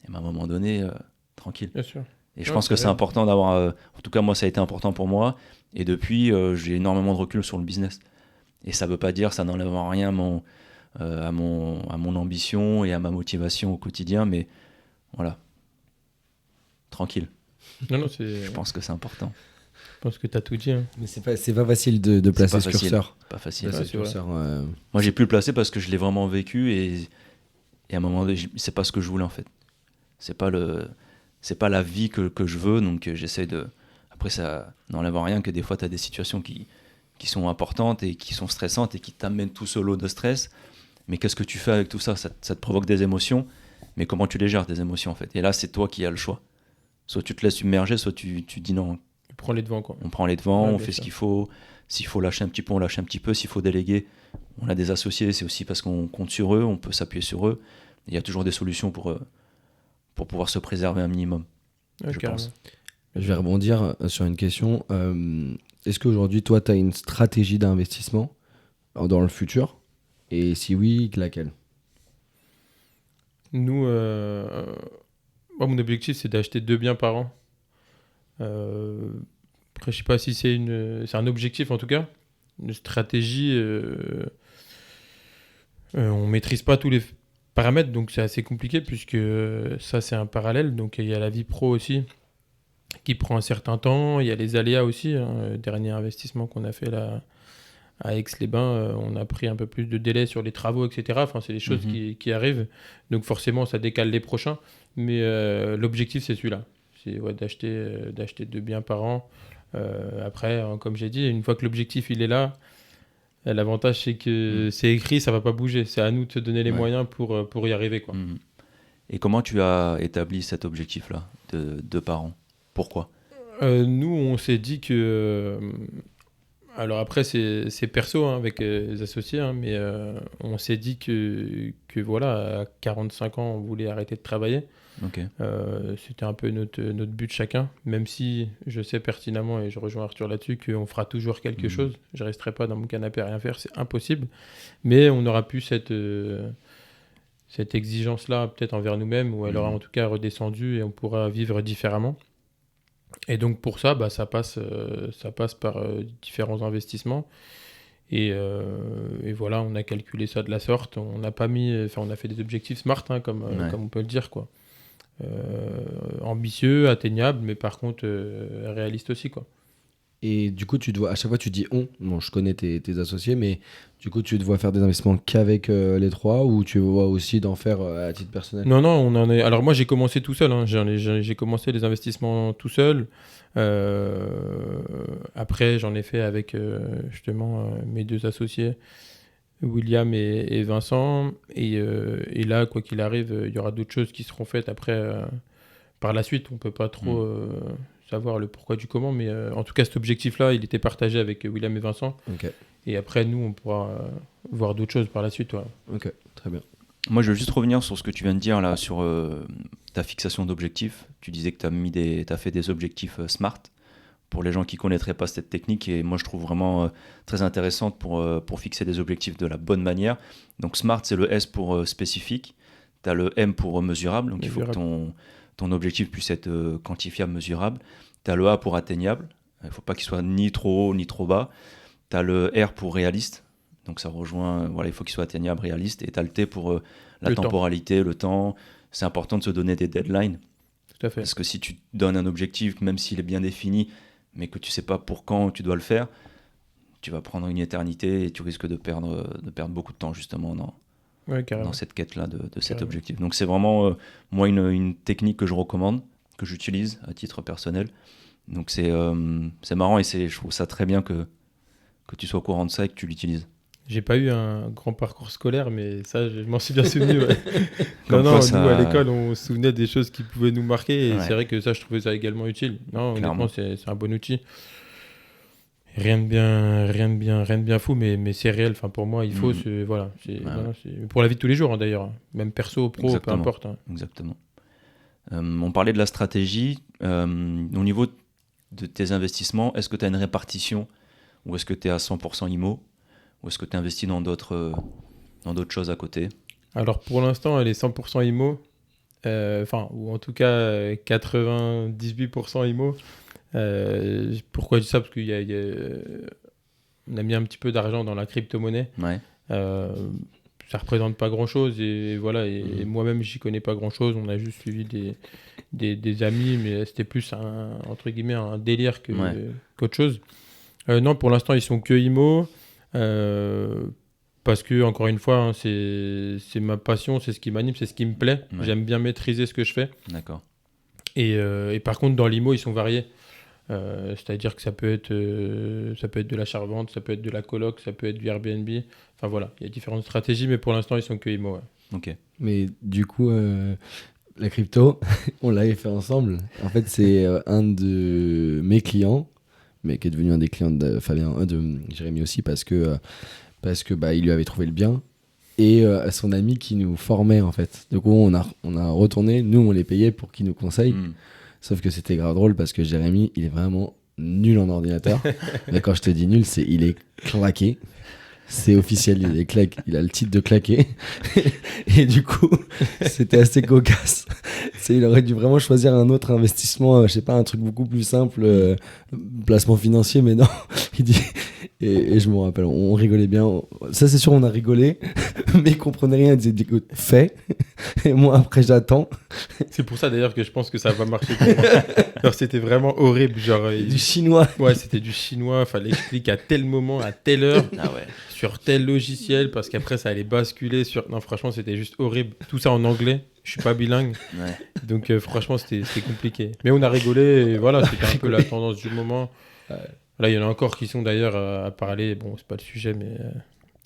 Et à un moment donné, tranquille. Bien sûr. Et je pense que c'est important d'avoir... en tout cas, moi, ça a été important pour moi. Et depuis, j'ai énormément de recul sur le business. Et ça veut pas dire, ça n'enlève en rien à mon ambition et à ma motivation au quotidien, mais voilà, tranquille. Non, je pense que c'est important. Je pense que tu as tout dit. Hein. Mais c'est pas facile de placer ce curseur. Pas facile. Placer ce curseur, Moi, j'ai pu le placer parce que je l'ai vraiment vécu et à un moment donné, c'est pas ce que je voulais en fait. C'est pas la vie que je veux, donc j'essaie de... Après, ça n'enlève en rien que des fois, tu as des situations qui sont importantes et qui sont stressantes et qui t'amènent tout ce lot de stress. Mais qu'est-ce que tu fais avec tout ça, ça te provoque des émotions, mais comment tu les gères, tes émotions en fait. Et là, c'est toi qui as le choix. Soit tu te laisses submerger, soit tu dis non. Tu prends les devants, quoi. On prend les devants, Ouais, on fait ce qu'il faut. S'il faut lâcher un petit peu, on lâche un petit peu. S'il faut déléguer, on a des associés, c'est aussi parce qu'on compte sur eux, on peut s'appuyer sur eux. Il y a toujours des solutions pour pouvoir se préserver un minimum, je pense. Je vais rebondir sur une question. Est-ce qu'aujourd'hui, toi, tu as une stratégie d'investissement dans le futur ? Et si oui, laquelle ? Nous, moi, mon objectif, c'est d'acheter 2 biens par an. Après, je sais pas si c'est un objectif en tout cas. Une stratégie, on maîtrise pas tous les paramètres, donc c'est assez compliqué puisque ça, c'est un parallèle. Donc il y a la vie pro aussi qui prend un certain temps. Il y a les aléas aussi. Dernier investissement qu'on a fait là à Aix-les-Bains, on a pris un peu plus de délai sur les travaux, etc. Enfin, c'est des choses qui arrivent. Donc forcément, ça décale les prochains. Mais l'objectif, c'est celui-là. C'est d'acheter 2 biens par an. Après, comme j'ai dit, une fois que l'objectif il est là, l'avantage c'est que c'est écrit, ça va pas bouger. C'est à nous de se donner les moyens pour y arriver, quoi. Et comment tu as établi cet objectif-là de 2 par an ? Pourquoi ? Nous, on s'est dit que... alors après, c'est perso hein, avec les associés, hein, mais on s'est dit que voilà, à 45 ans, on voulait arrêter de travailler. Okay. C'était un peu notre but chacun, même si je sais pertinemment, et je rejoins Arthur là-dessus, qu'on fera toujours quelque chose. Je ne resterai pas dans mon canapé à rien faire, c'est impossible. Mais on aura pu cette exigence-là peut-être envers nous-mêmes, ou elle aura en tout cas redescendu et on pourra vivre différemment. Et donc pour ça, ça passe par différents investissements. Et voilà, on a calculé ça de la sorte. On n'a pas on a fait des objectifs smart, hein, comme on peut le dire, quoi. Ambitieux, atteignables, mais par contre réalistes aussi, quoi. Et du coup, à chaque fois, tu dis on. Bon, je connais tes associés, mais du coup, tu te vois faire des investissements qu'avec les 3 ou tu vois aussi d'en faire à titre personnel ? Non, on en est. Alors moi, j'ai commencé tout seul. Hein. J'ai commencé les investissements tout seul. Après, j'en ai fait avec justement mes 2 associés, William et Vincent. Et là, quoi qu'il arrive, il y aura d'autres choses qui seront faites après par la suite. On peut pas trop savoir le pourquoi du comment, mais en tout cas, cet objectif-là, il était partagé avec William et Vincent. Okay. Et après, nous, on pourra voir d'autres choses par la suite. Ouais. Ok, très bien. Moi, je veux juste revenir sur ce que tu viens de dire là, sur ta fixation d'objectifs. Tu disais que tu as fait des objectifs SMART. Pour les gens qui ne connaîtraient pas cette technique, et moi je trouve vraiment très intéressante pour fixer des objectifs de la bonne manière. Donc SMART, c'est le S pour spécifique, tu as le M pour mesurable, donc il faut que ton objectif puisse être quantifiable, mesurable. Tu as le A pour atteignable, il ne faut pas qu'il soit ni trop haut ni trop bas. Tu as le R pour réaliste, donc ça rejoint, il faut qu'il soit atteignable, réaliste. Et tu as le T pour la temporalité, le temps. C'est important de se donner des deadlines. Tout à fait. Parce que si tu donnes un objectif, même s'il est bien défini, mais que tu ne sais pas pour quand tu dois le faire, tu vas prendre une éternité et tu risques de perdre beaucoup de temps justement dans cette quête-là de cet objectif. Donc c'est vraiment, moi, une technique que je recommande, que j'utilise à titre personnel. Donc c'est marrant et je trouve ça très bien que tu sois au courant de ça et que tu l'utilises. J'ai pas eu un grand parcours scolaire, mais ça, je m'en suis bien souvenu. Ouais. Comme non, quoi, nous, à l'école, on se souvenait des choses qui pouvaient nous marquer, et Ouais. c'est vrai que ça, je trouvais ça également utile. Non, Clairement. honnêtement, c'est un bon outil. Rien de bien fou, mais c'est réel. Enfin, pour moi, il faut, voilà. C'est pour la vie de tous les jours, hein, d'ailleurs. Même perso, pro, Exactement. peu importe. Hein. Exactement. On parlait de la stratégie. Au niveau de tes investissements, est-ce que tu as une répartition ou est-ce que tu es à 100% IMO ou est-ce que tu investis dans d'autres choses à côté? Alors, pour l'instant, elle est 100% IMO. Ou en tout cas, 98% IMO. Pourquoi je dis ça? Parce qu'on a mis un petit peu d'argent dans la crypto-monnaie. Ouais. Ça représente pas grand-chose et voilà. Et moi-même, j'y connais pas grand-chose. On a juste suivi des amis, mais c'était plus entre guillemets un délire qu'autre chose. Non, pour l'instant, ils sont que IMO. Parce que, encore une fois, hein, c'est ma passion, c'est ce qui m'anime, c'est ce qui me plaît. Ouais. J'aime bien maîtriser ce que je fais. D'accord. Et par contre, dans l'IMO, ils sont variés. C'est-à-dire que ça peut être de l'achat-revente, ça peut être de la coloc, ça peut être du Airbnb. Enfin voilà, il y a différentes stratégies, mais pour l'instant, ils sont que IMO. Ouais. Ok. Mais du coup, la crypto, on l'avait fait ensemble. En fait, c'est un de mes clients, mais qui est devenu un des clients de Fabien, de Jérémy aussi, parce que il lui avait trouvé le bien. Et son ami qui nous formait, en fait. Du coup, on a retourné, nous, on les payait pour qu'ils nous conseillent. Sauf que c'était grave drôle parce que Jérémy, il est vraiment nul en ordinateur. Mais quand je te dis nul, il est claqué. C'est officiel, il a le titre de claqué. Et du coup, c'était assez cocasse. Il aurait dû vraiment choisir un autre investissement, je sais pas, un truc beaucoup plus simple, placement financier, mais non. Il dit, et je me rappelle, on rigolait bien. Ça, c'est sûr, on a rigolé, mais il comprenait rien. Il disait, écoute, fais. Et moi, après, j'attends. C'est pour ça d'ailleurs que je pense que ça va marcher. Alors, c'était vraiment horrible. Genre, Du chinois. Ouais, c'était du chinois. Fallait expliquer à tel moment, à telle heure, Ah ouais. sur tel logiciel, parce qu'après, ça allait basculer sur. Non, franchement, c'était juste horrible. Tout ça en anglais. Je suis pas bilingue. Ouais. Donc, franchement, c'était compliqué. Mais on a rigolé. Et voilà, c'était un peu la tendance du moment. Là, il y en a encore qui sont d'ailleurs à parler. Bon, c'est pas le sujet, mais.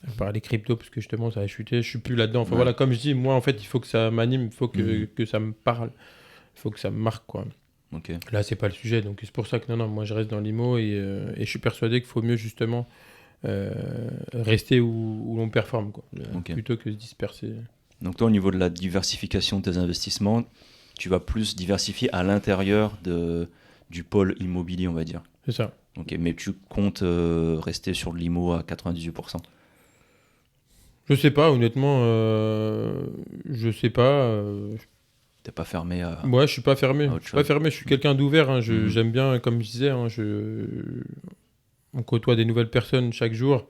À parler crypto, parce que justement, ça a chuté. Je suis plus là-dedans. Enfin, voilà, comme je dis, moi, en fait, il faut que ça m'anime. Il faut que ça me parle. Il faut que ça me marque, quoi. Ok. Là, c'est pas le sujet, donc c'est pour ça que non, moi je reste dans l'IMO et je suis persuadé qu'il faut mieux justement rester où l'on performe, quoi, Ok. plutôt que se disperser. Donc toi, au niveau de la diversification de tes investissements, tu vas plus diversifier à l'intérieur du pôle immobilier, on va dire. C'est ça. Ok, mais tu comptes rester sur l'IMO à 98%. Je sais pas, honnêtement, je sais pas. T'es pas fermé à... Moi, je suis pas fermé. autre Je suis pas chose. fermé. Je suis quelqu'un d'ouvert. Hein. J'aime bien, comme je disais, hein, on côtoie des nouvelles personnes chaque jour.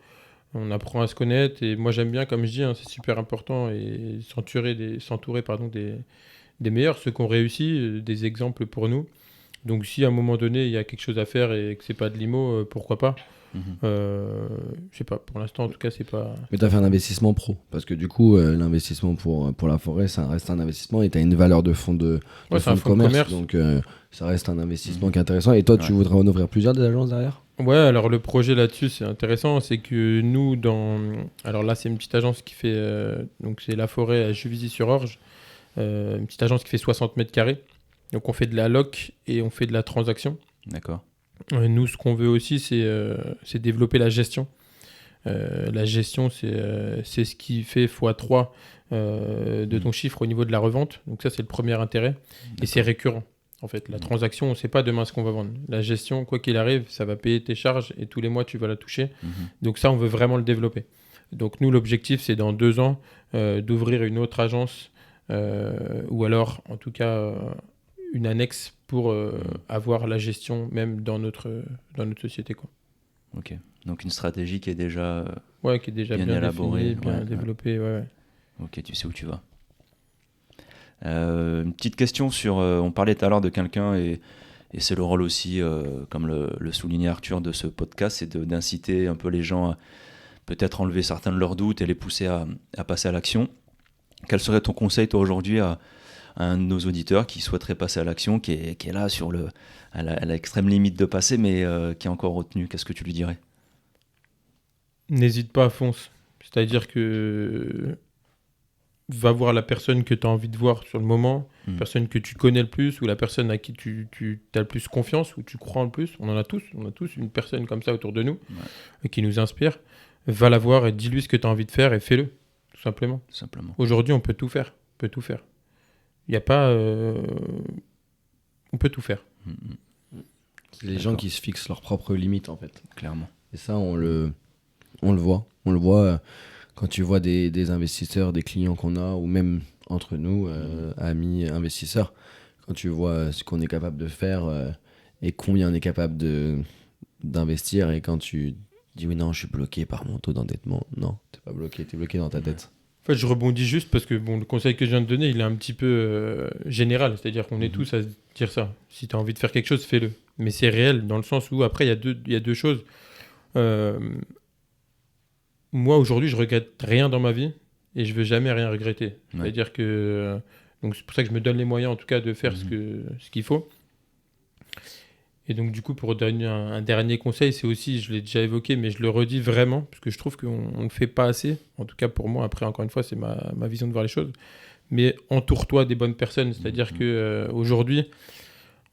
On apprend à se connaître et moi j'aime bien, comme je dis, hein, c'est super important et s'entourer des meilleurs, ceux qui ont réussi, des exemples pour nous. Donc si à un moment donné il y a quelque chose à faire et que c'est pas de l'IMO, pourquoi pas. Je sais pas, pour l'instant en tout cas c'est pas... Mais tu as fait un investissement pro, parce que du coup, l'investissement pour la forêt, ça reste un investissement et tu as une valeur de fonds de c'est un fonds de commerce. Donc ça reste un investissement qui est intéressant. Et toi, tu voudrais en ouvrir plusieurs des agences derrière? Ouais, alors le projet là-dessus c'est intéressant, c'est que nous alors là c'est une petite agence qui fait, donc c'est la forêt à Juvisy-sur-Orge, une petite agence qui fait 60 mètres carrés. Donc on fait de la loc et on fait de la transaction. D'accord. Nous, ce qu'on veut aussi, c'est développer la gestion. La gestion, c'est ce qui fait x3 de ton chiffre au niveau de la revente. Donc ça, c'est le premier intérêt. Et c'est récurrent. En fait, la transaction, on ne sait pas demain ce qu'on va vendre. La gestion, quoi qu'il arrive, ça va payer tes charges et tous les mois, tu vas la toucher. Donc ça, on veut vraiment le développer. Donc nous, l'objectif, c'est dans 2 ans d'ouvrir une autre agence ou alors, en tout cas... une annexe pour avoir la gestion même dans notre société, quoi. Ok. Donc une stratégie qui est déjà... qui est déjà bien élaborée, définie, bien ouais, développée. Ouais. Ok, tu sais où tu vas. Une petite question sur... on parlait tout à l'heure de quelqu'un et Et c'est le rôle aussi, comme le soulignait Arthur, de ce podcast, c'est d'inciter un peu les gens à peut-être enlever certains de leurs doutes et les pousser à passer à l'action. Quel serait ton conseil, toi, aujourd'hui, à un de nos auditeurs qui souhaiterait passer à l'action, qui est là à l'extrême limite de passer, mais qui est encore retenu? Qu'est-ce que tu lui dirais? N'hésite pas, fonce. C'est-à-dire que va voir la personne que tu as envie de voir sur le moment, la personne que tu connais le plus, ou la personne à qui tu as le plus confiance, ou tu crois le plus. On a tous une personne comme ça autour de nous, qui nous inspire. Va la voir et dis-lui ce que tu as envie de faire et fais-le, tout simplement. Aujourd'hui, on peut tout faire. Il n'y a pas... On peut tout faire. C'est les gens qui se fixent leurs propres limites, en fait. Clairement. Et ça, on le voit. On le voit quand tu vois des investisseurs, des clients qu'on a, ou même entre nous, amis investisseurs, quand tu vois ce qu'on est capable de faire et combien on est capable d'investir, et quand tu dis oui, non, je suis bloqué par mon taux d'endettement. Non, t'es pas bloqué, t'es bloqué dans ta tête. En fait, je rebondis juste parce que le conseil que je viens de donner, il est un petit peu général. C'est-à-dire qu'on est tous à se dire ça. Si tu as envie de faire quelque chose, fais-le. Mais c'est réel dans le sens où, après, il y a deux choses. Moi, aujourd'hui, je regrette rien dans ma vie et je veux jamais rien regretter. C'est-à-dire que... donc, c'est pour ça que je me donne les moyens, en tout cas, de faire ce qu'il faut. Et donc, du coup, pour donner un dernier conseil, c'est aussi, je l'ai déjà évoqué, mais je le redis vraiment, parce que je trouve qu'on ne le fait pas assez. En tout cas, pour moi, après, encore une fois, c'est ma vision de voir les choses. Mais entoure-toi des bonnes personnes. C'est-à-dire qu'aujourd'hui,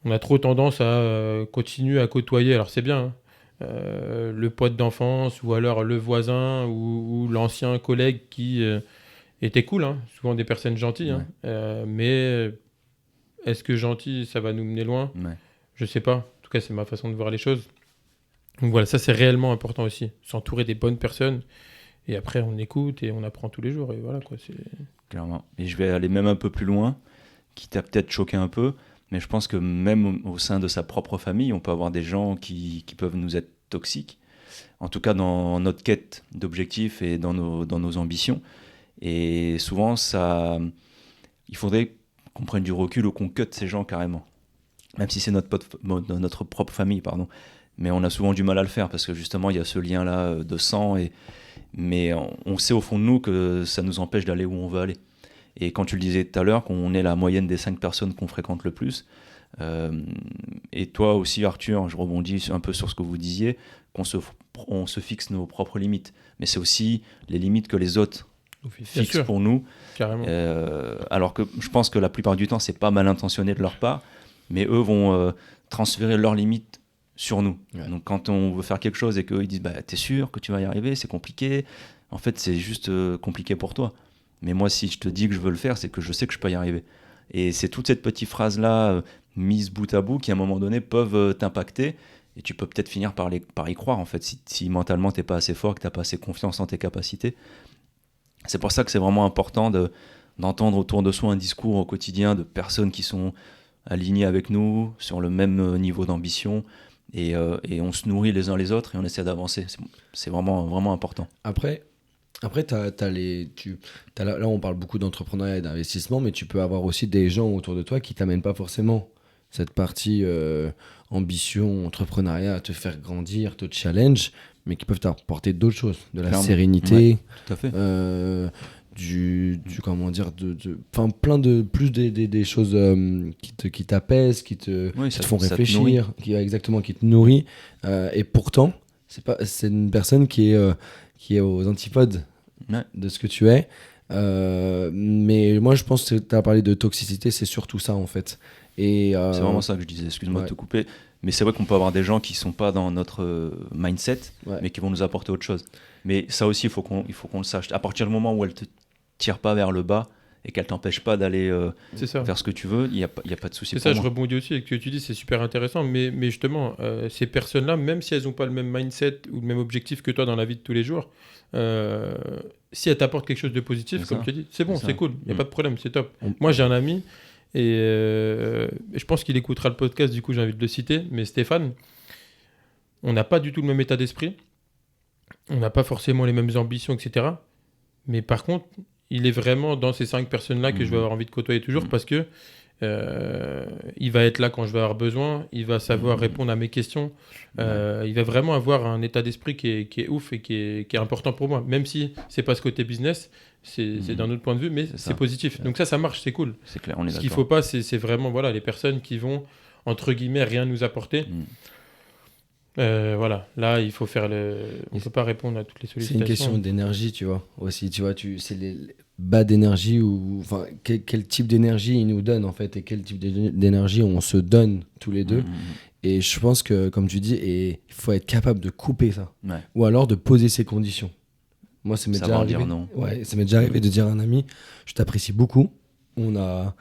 on a trop tendance à continuer à côtoyer. Alors, c'est bien, le pote d'enfance, ou alors le voisin, ou l'ancien collègue qui était cool, souvent des personnes gentilles, mais est-ce que gentil, ça va nous mener loin? Je sais pas. En tout cas, c'est ma façon de voir les choses. Donc voilà, ça c'est réellement important aussi, s'entourer des bonnes personnes, et après on écoute et on apprend tous les jours, et voilà quoi. Clairement. Et je vais aller même un peu plus loin, qui t'a peut-être choqué un peu, mais je pense que même au sein de sa propre famille, on peut avoir des gens qui peuvent nous être toxiques, en tout cas dans notre quête d'objectifs et dans nos ambitions. Et souvent, il faudrait qu'on prenne du recul ou qu'on cut ces gens carrément. Même si c'est notre propre famille, pardon. Mais on a souvent du mal à le faire parce que justement, il y a ce lien-là de sang. Mais on sait au fond de nous que ça nous empêche d'aller où on veut aller. Et quand tu le disais tout à l'heure, qu'on est la moyenne des 5 personnes qu'on fréquente le plus, et toi aussi, Arthur, je rebondis un peu sur ce que vous disiez, qu'on se fixe nos propres limites. Mais c'est aussi les limites que les autres fixent pour nous. Carrément. Alors que je pense que la plupart du temps, c'est pas mal intentionné de leur part, mais eux vont transférer leurs limites sur nous. Ouais. Donc quand on veut faire quelque chose et qu'eux ils disent t'es sûr que tu vas y arriver, c'est compliqué, en fait c'est juste compliqué pour toi. Mais moi si je te dis que je veux le faire, c'est que je sais que je peux y arriver. Et c'est toute cette petite phrase là mise bout à bout qui à un moment donné peuvent t'impacter, et tu peux peut-être finir par y croire en fait, si mentalement t'es pas assez fort, que t'as pas assez confiance en tes capacités. C'est pour ça que c'est vraiment important d'entendre autour de soi un discours au quotidien de personnes qui sont alignées avec nous, sur le même niveau d'ambition, et on se nourrit les uns les autres et on essaie d'avancer. C'est vraiment, vraiment important. Après là, on parle beaucoup d'entrepreneuriat et d'investissement, mais tu peux avoir aussi des gens autour de toi qui t'amènent pas forcément cette partie ambition, entrepreneuriat, à te faire grandir, te challenge, mais qui peuvent t'apporter d'autres choses, de la sérénité, tout à fait. Comment dire, plein de plus des choses qui t'apaisent, qui te font réfléchir, qui te nourrit, et pourtant c'est une personne qui est aux antipodes de ce que tu es, mais moi je pense que tu as parlé de toxicité, c'est surtout ça en fait, et c'est vraiment ça que je disais, excuse-moi de te couper, mais c'est vrai qu'on peut avoir des gens qui sont pas dans notre mindset, mais qui vont nous apporter autre chose. Mais ça aussi il faut qu'on le sache, à partir du moment où elle te tire pas vers le bas et qu'elle t'empêche pas d'aller vers ce que tu veux, il y a pas de souci. C'est ça, je rebondis aussi avec ce que tu dis, c'est super intéressant, mais justement ces personnes-là, même si elles n'ont pas le même mindset ou le même objectif que toi dans la vie de tous les jours, si elles t'apportent quelque chose de positif, comme tu dis, c'est bon, c'est cool, il n'y a pas de problème, c'est top. Moi j'ai un ami et je pense qu'il écoutera le podcast, du coup j'ai envie de le citer, mais Stéphane, on n'a pas du tout le même état d'esprit, on n'a pas forcément les mêmes ambitions, etc. Mais par contre, il est vraiment dans ces 5 personnes-là que je vais avoir envie de côtoyer toujours, parce que Il va être là quand je vais avoir besoin. Il va savoir répondre à mes questions. Il va vraiment avoir un état d'esprit qui est ouf et qui est important pour moi. Même si c'est pas ce côté business, c'est d'un autre point de vue, mais c'est positif. Donc ça marche, c'est cool. C'est clair, on est Ce d'accord. qu'il faut pas, c'est vraiment les personnes qui vont, entre guillemets, rien nous apporter. Voilà, là il faut faire on peut pas répondre à toutes les sollicitations. C'est une question d'énergie, tu vois. Aussi, tu vois, c'est les bas d'énergie ou enfin quel type d'énergie ils nous donnent en fait et quel type d'énergie on se donne tous les deux. Et je pense que comme tu dis, il faut être capable de couper ça. Ouais. Ou alors de poser ses conditions. Moi, ça m'est déjà arrivé. Dire non. Ouais, ça m'est déjà arrivé de dire à un ami, je t'apprécie beaucoup. On a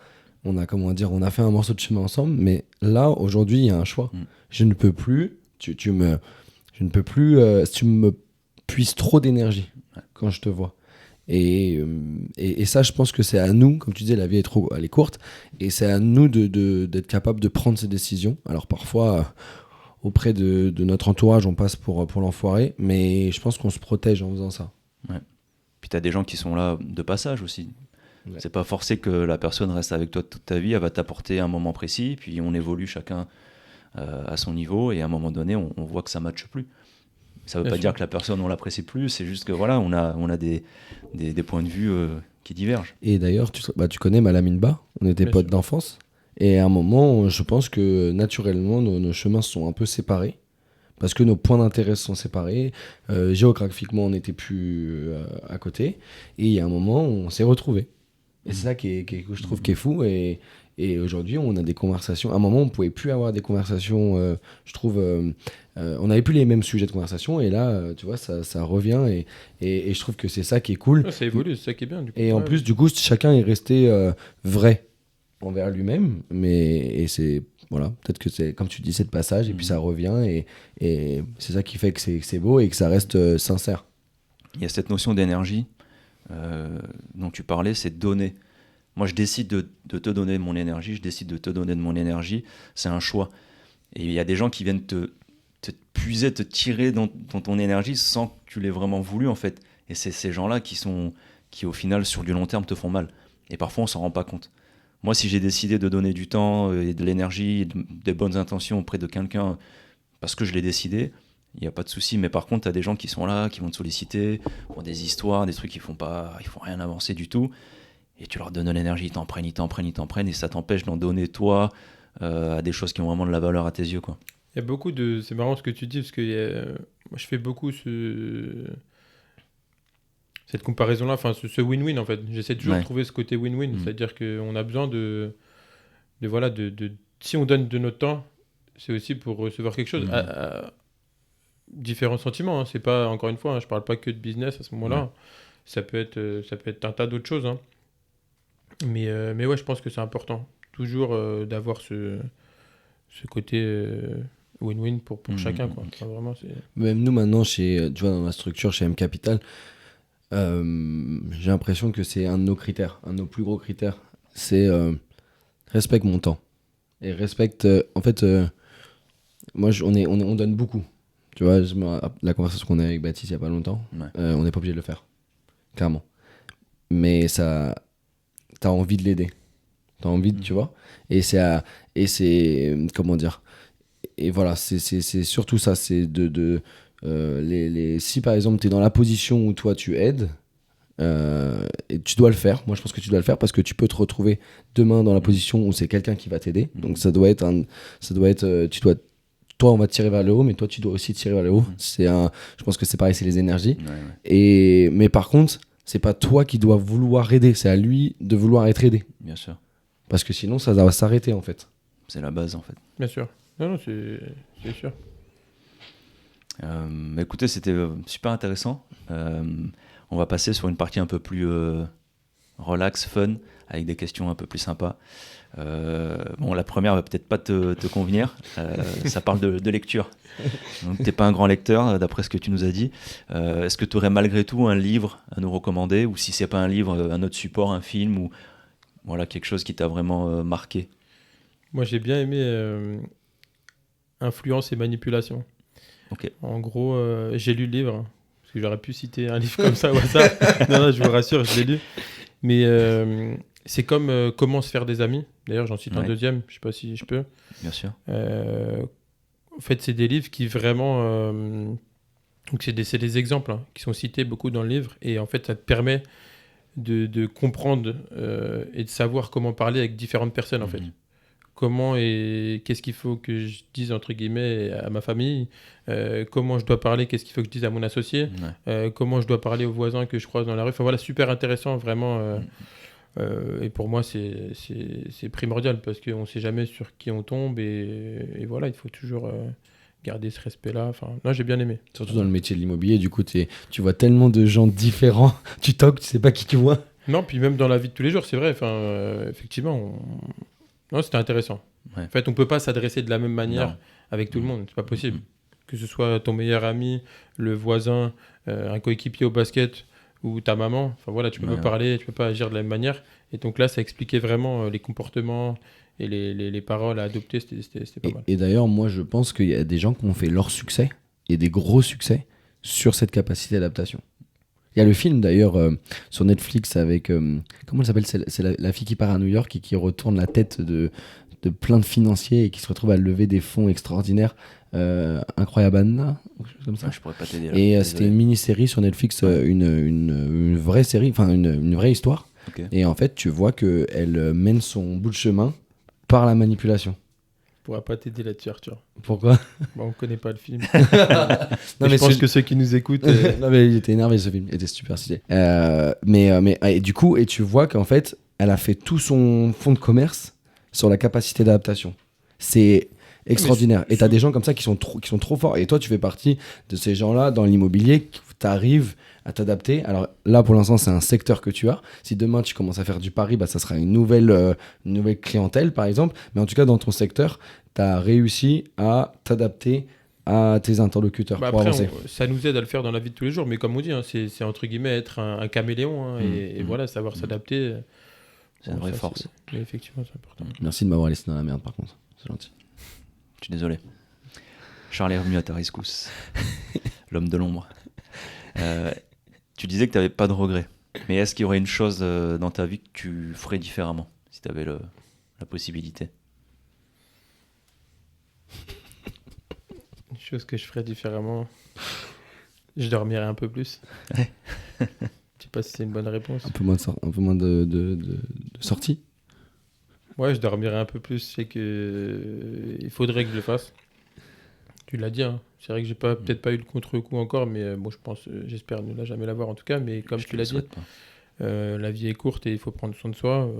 fait un morceau de chemin ensemble, mais là aujourd'hui il y a un choix. Je ne peux plus. Je ne peux plus. Tu me puisses trop d'énergie quand je te vois. Et ça, je pense que c'est à nous, comme tu disais, la vie elle est courte, et c'est à nous d'être capable de prendre ces décisions. Alors parfois, auprès de notre entourage, on passe pour l'enfoiré, mais je pense qu'on se protège en faisant ça. Ouais. Puis tu as des gens qui sont là de passage aussi. Ouais. C'est pas forcé que la personne reste avec toi toute ta vie, elle va t'apporter un moment précis, puis on évolue chacun à son niveau, et à un moment donné, on voit que ça ne matche plus. Ça ne veut pas dire que la personne, on l'apprécie plus, c'est juste que voilà, on a des points de vue qui divergent. Et d'ailleurs, tu connais Malamine Ba, on était potes d'enfance, et à un moment, je pense que naturellement, nos chemins sont un peu séparés, parce que nos points d'intérêt sont séparés, géographiquement, on n'était plus à côté, et il y a un moment, on s'est retrouvés. Et c'est ça que je trouve qui est fou, et aujourd'hui, on a des conversations. À un moment, on ne pouvait plus avoir des conversations, je trouve. On n'avait plus les mêmes sujets de conversation, et là, tu vois, ça revient, et je trouve que c'est ça qui est cool. Ouais, ça évolue, c'est ça qui est bien. Du coup, et en plus, du coup, chacun est resté vrai envers lui-même, et c'est. Voilà, peut-être que c'est, comme tu dis, c'est de passage, et puis ça revient, et c'est ça qui fait que c'est beau et que ça reste sincère. Il y a cette notion d'énergie dont tu parlais, c'est donner. Moi, je décide de te donner de mon énergie, je décide de te donner de mon énergie, c'est un choix. Et il y a des gens qui viennent te puiser, te tirer dans ton énergie sans que tu l'aies vraiment voulu, en fait. Et c'est ces gens-là qui, au final, sur du long terme, te font mal. Et parfois, on s'en rend pas compte. Moi, si j'ai décidé de donner du temps et de l'énergie, des bonnes intentions auprès de quelqu'un, parce que je l'ai décidé, il n'y a pas de souci. Mais par contre, tu as des gens qui sont là, qui vont te solliciter pour des histoires, des trucs qui font rien avancer du tout. Et tu leur donnes de l'énergie, ils t'en prennent, et ça t'empêche d'en donner, toi, à des choses qui ont vraiment de la valeur à tes yeux, quoi. Il y a beaucoup de... C'est marrant ce que tu dis, parce que moi, je fais beaucoup cette comparaison-là, enfin, ce win-win, en fait. J'essaie toujours de trouver ce côté win-win, c'est-à-dire qu'on a besoin si on donne de notre temps, c'est aussi pour recevoir quelque chose. Différents sentiments, hein. C'est pas, encore une fois, hein, je parle pas que de business à ce moment-là. Ça peut être un tas d'autres choses, hein. Mais ouais, je pense que c'est important, toujours d'avoir ce côté win-win pour chacun, quoi. Enfin, vraiment, même nous maintenant, tu vois, dans la structure chez M Capital, j'ai l'impression que c'est un de nos critères, un de nos plus gros critères, c'est respecte mon temps et respecte en fait moi on donne beaucoup, tu vois. La conversation qu'on a avec Baptiste il y a pas longtemps, on n'est pas obligé de le faire clairement, mais ça, t'as envie de l'aider, t'as envie de, tu vois, et c'est comment dire, et voilà, c'est surtout ça, c'est si par exemple tu es dans la position où toi tu aides, et tu dois le faire, moi je pense que tu dois le faire parce que tu peux te retrouver demain dans la position où c'est quelqu'un qui va t'aider, donc toi on va te tirer vers le haut, mais toi tu dois aussi tirer vers le haut. Je pense que c'est pareil, c'est les énergies, mais par contre c'est pas toi qui dois vouloir aider, c'est à lui de vouloir être aidé, bien sûr, parce que sinon ça va s'arrêter, en fait. C'est la base, en fait. Bien sûr. Non, c'est sûr. Écoutez, c'était super intéressant. On va passer sur une partie un peu plus relax, fun, avec des questions un peu plus sympas. La première va peut-être pas te convenir. Ça parle de lecture. Donc, t'es pas un grand lecteur, d'après ce que tu nous as dit. Est-ce que tu aurais malgré tout un livre à nous recommander, ou si c'est pas un livre, un autre support, un film, ou voilà, quelque chose qui t'a vraiment marqué? Moi, j'ai bien aimé Influence et manipulation. Okay. En gros, j'ai lu le livre, parce que j'aurais pu citer un livre comme ça ou ça. Non, je vous rassure, je l'ai lu. Mais C'est comme Comment se faire des amis. D'ailleurs, j'en cite un deuxième, je sais pas si je peux. Bien sûr. En fait, c'est des livres qui vraiment... donc, c'est des exemples hein, qui sont cités beaucoup dans le livre. Et en fait, ça te permet de comprendre et de savoir comment parler avec différentes personnes, en fait. Comment et qu'est-ce qu'il faut que je dise, entre guillemets, à ma famille. Comment je dois parler, qu'est-ce qu'il faut que je dise à mon associé. Comment je dois parler aux voisins que je croise dans la rue. Enfin, voilà, super intéressant, vraiment... et pour moi, c'est primordial parce qu'on ne sait jamais sur qui on tombe et voilà, il faut toujours garder ce respect-là. Enfin, là, j'ai bien aimé. Surtout dans le métier de l'immobilier, du coup, tu vois tellement de gens différents. Tu toques, tu sais pas qui tu vois. Non, puis même dans la vie de tous les jours, c'est vrai. Enfin, effectivement, non, c'était intéressant. Ouais. En fait, on ne peut pas s'adresser de la même manière avec tout le monde. C'est pas possible. Que ce soit ton meilleur ami, le voisin, un coéquipier au basket ou ta maman, enfin voilà, tu peux pas parler, tu peux pas agir de la même manière. Et donc là, ça expliquait vraiment les comportements et les paroles à adopter, c'était pas mal. Et d'ailleurs, moi, je pense qu'il y a des gens qui ont fait leur succès, et des gros succès, sur cette capacité d'adaptation. Il y a le film, d'ailleurs, sur Netflix avec... comment elle s'appelle ? C'est la fille qui part à New York et qui retourne la tête de plein de financiers et qui se retrouve à lever des fonds extraordinaires. Incroyable Anna, quelque chose comme ça. Je pourrais pas t'aider là. Et c'était une mini-série sur Netflix, une vraie série, enfin une vraie histoire. Okay. Et en fait, tu vois qu'elle mène son bout de chemin par la manipulation. Je pourrais pas t'aider là-dessus, Arthur. Pourquoi ? On connaît pas le film. Non, mais je pense que ceux qui nous écoutent... Non mais il était énervé, ce film, il était super stylé. Mais et du coup, et tu vois qu'en fait, elle a fait tout son fonds de commerce sur la capacité d'adaptation. C'est extraordinaire. Et t'as des gens comme ça qui sont trop forts. Et toi, tu fais partie de ces gens-là dans l'immobilier, tu arrives à t'adapter. Alors là, pour l'instant, c'est un secteur que tu as. Si demain, tu commences à faire du pari, ça sera une nouvelle clientèle, par exemple. Mais en tout cas, dans ton secteur, tu as réussi à t'adapter à tes interlocuteurs pour après, avancer. Ça nous aide à le faire dans la vie de tous les jours. Mais comme on dit, hein, c'est entre guillemets être un caméléon. Et voilà, savoir s'adapter. C'est une vraie force. Mais effectivement, c'est important. Merci de m'avoir laissé dans la merde, par contre. C'est gentil. Je suis désolé. Charles est revenu à ta rescousse. L'homme de l'ombre. Tu disais que tu n'avais pas de regrets. Mais est-ce qu'il y aurait une chose dans ta vie que tu ferais différemment si tu avais la possibilité ? Une chose que je ferais différemment, je dormirais un peu plus. Je sais pas si c'est une bonne réponse. Un peu moins de sorties. Ouais, je dormirais un peu plus. C'est que il faudrait que je le fasse. Tu l'as dit, hein. C'est vrai que j'ai peut-être pas eu le contre-coup encore, mais bon, je pense, j'espère ne jamais l'avoir en tout cas. Mais comme tu l'as dit, la vie est courte et il faut prendre soin de soi.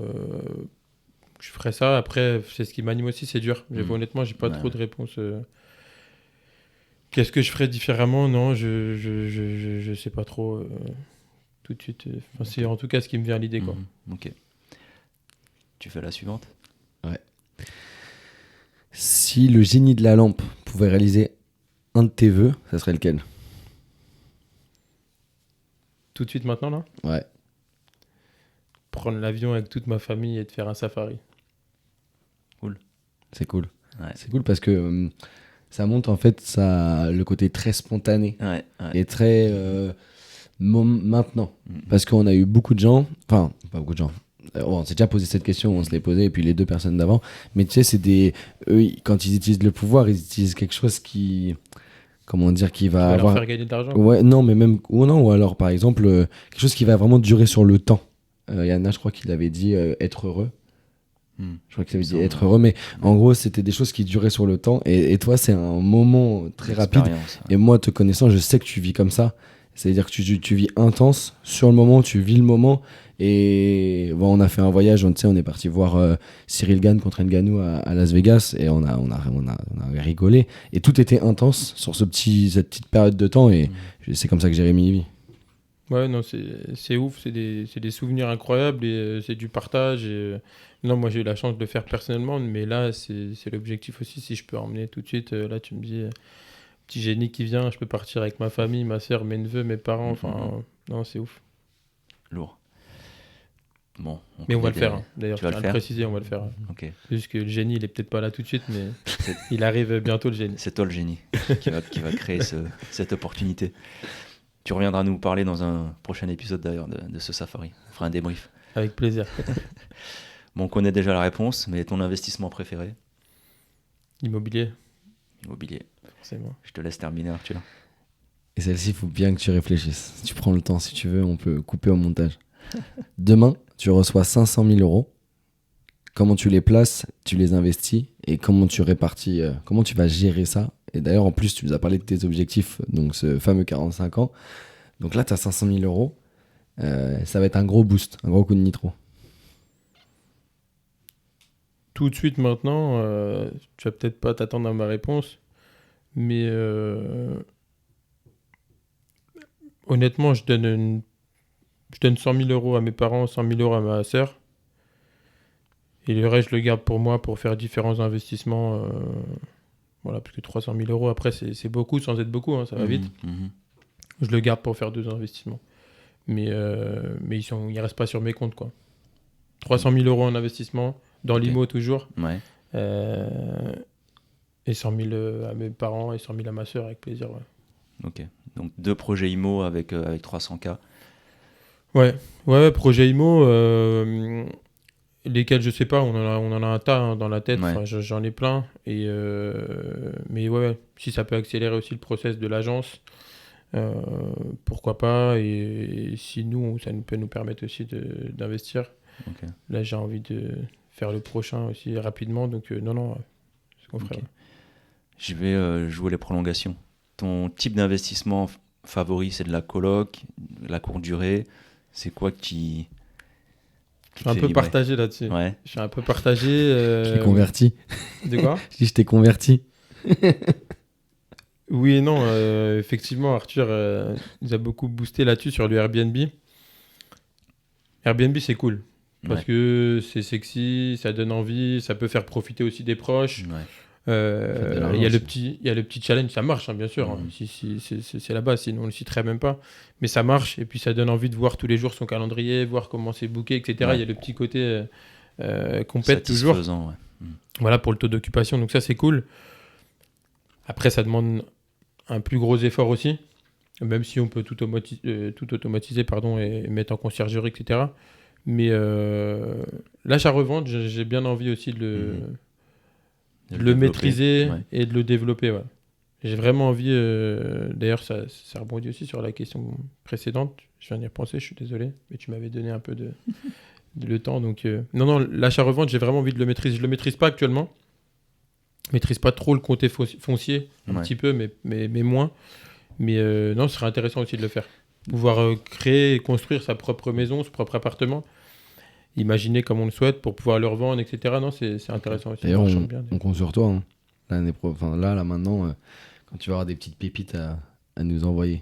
Je ferais ça. Après, c'est ce qui m'anime aussi, c'est dur. Honnêtement, j'ai pas trop de réponses. Qu'est-ce que je ferais différemment ? Non, je sais pas trop tout de suite. C'est en tout cas ce qui me vient à l'idée, quoi. Ok. Tu fais la suivante ? Ouais. Si le génie de la lampe pouvait réaliser un de tes vœux, ça serait lequel ? Tout de suite maintenant, là ? Ouais. Prendre l'avion avec toute ma famille et de faire un safari. Cool. C'est cool. Ouais. C'est cool parce que ça montre en fait le côté très spontané et très maintenant. Parce qu'on a eu beaucoup de gens, enfin pas beaucoup de gens, on s'est déjà posé cette question, on se l'est posé, et puis les deux personnes d'avant, mais tu sais, eux, quand ils utilisent le pouvoir, ils utilisent quelque chose qui... Comment dire, qui va avoir... leur faire gagner de l'argent. Ouais, non, mais même... Ou alors, par exemple, quelque chose qui va vraiment durer sur le temps. Yana, je crois qu'il avait dit être heureux. Je crois qu'il avait dit être heureux, mais en gros, c'était des choses qui duraient sur le temps. Et toi, c'est un moment très rapide. Ouais. Et moi, te connaissant, je sais que tu vis comme ça. C'est-à-dire que tu vis intense sur le moment, tu vis le moment. Et bon, on a fait un voyage, on est parti voir Cyril Gane contre Ngannou à Las Vegas, et on a rigolé. Et tout était intense sur cette petite période de temps, et c'est comme ça que Jérémy vit. Ouais, non, c'est ouf, c'est des souvenirs incroyables, et c'est du partage. Non, moi j'ai eu la chance de le faire personnellement, mais là c'est l'objectif aussi. Si je peux emmener tout de suite, là tu me dis, petit génie qui vient, je peux partir avec ma famille, ma soeur, mes neveux, mes parents, enfin, non, c'est ouf. Lourd. Bon, mais on va le faire, hein. D'ailleurs, je tiens à le préciser, on va le faire. Okay. C'est juste que le génie, il est peut-être pas là tout de suite, mais il arrive bientôt, le génie. C'est toi le génie qui va créer cette opportunité. Tu reviendras nous parler dans un prochain épisode d'ailleurs de ce safari. On fera un débrief. Avec plaisir. Bon, on connaît déjà la réponse, mais ton investissement préféré? Immobilier, Immobilier. forcément. Je te laisse terminer, Arthur. Et celle-ci, il faut bien que tu réfléchisses. Si tu prends le temps, si tu veux, on peut couper au montage. Demain, tu reçois 500 000 euros. Comment tu les places, tu les investis et comment tu répartis, comment tu vas gérer ça. Et d'ailleurs, en plus, tu nous as parlé de tes objectifs, donc ce fameux 45 ans. Donc là, tu as 500 000 euros. Ça va être un gros boost, un gros coup de nitro. Tout de suite maintenant, tu vas peut-être pas t'attendre à ma réponse, mais honnêtement, je donne 100 000 euros à mes parents, 100 000 euros à ma sœur. Et le reste, je le garde pour moi pour faire différents investissements. Voilà, parce que 300 000 euros, après, c'est beaucoup sans être beaucoup, hein, ça va vite. Je le garde pour faire 2 investissements. Mais ils restent pas sur mes comptes, quoi. 300 000 euros en investissement, dans l'IMO toujours. Ouais. Et 100 000 à mes parents et 100 000 à ma sœur, avec plaisir, ouais. Ok. Donc 2 projets IMO avec 300K. Ouais, projet IMO, lesquels je sais pas, on en a un tas hein, dans la tête, Ouais. enfin, j'en ai plein. Mais ouais, si ça peut accélérer aussi le process de l'agence, pourquoi pas. Et si nous, ça peut nous permettre aussi d'investir. Ok. Là, j'ai envie de faire le prochain aussi rapidement, donc non, c'est ce qu'on ferait. Ok. Je vais jouer les prolongations. Ton type d'investissement favori, c'est de la coloc, la courte durée. C'est quoi qui Je suis un peu partagé là-dessus. Ouais. Je suis un peu partagé. Je t'ai converti. De quoi? Je dis, je t'ai converti. Oui et non, effectivement, Arthur nous a beaucoup boosté là-dessus sur le Airbnb. Airbnb, c'est cool. Parce que c'est sexy, ça donne envie, ça peut faire profiter aussi des proches. Ouais. Il y a le petit challenge, ça marche, hein, bien sûr. Hein. C'est la base, sinon on ne le citerait même pas. Mais ça marche, et puis ça donne envie de voir tous les jours son calendrier, voir comment c'est booké, etc. Ouais. Il y a le petit côté qu'on pète toujours. Satisfaisant, ouais. Voilà, pour le taux d'occupation, donc ça c'est cool. Après, ça demande un plus gros effort aussi, même si on peut tout automatiser et mettre en conciergerie, etc. Mais l'achat-revente, j'ai bien envie aussi de le maîtriser et de le développer. Ouais. J'ai vraiment envie, d'ailleurs ça rebondit aussi sur la question précédente, je viens d'y repenser, je suis désolé, mais tu m'avais donné un peu de le temps. Donc, non, l'achat-revente, j'ai vraiment envie de le maîtriser. Je ne le maîtrise pas actuellement. Je ne maîtrise pas trop le côté foncier, un petit peu, mais moins. Mais non, ce serait intéressant aussi de le faire. Pouvoir créer et construire sa propre maison, son propre appartement, imaginer comme on le souhaite pour pouvoir le revendre, etc. Non, c'est intéressant aussi. D'ailleurs, on compte sur toi. Hein. Là, maintenant, quand tu vas avoir des petites pépites à nous envoyer.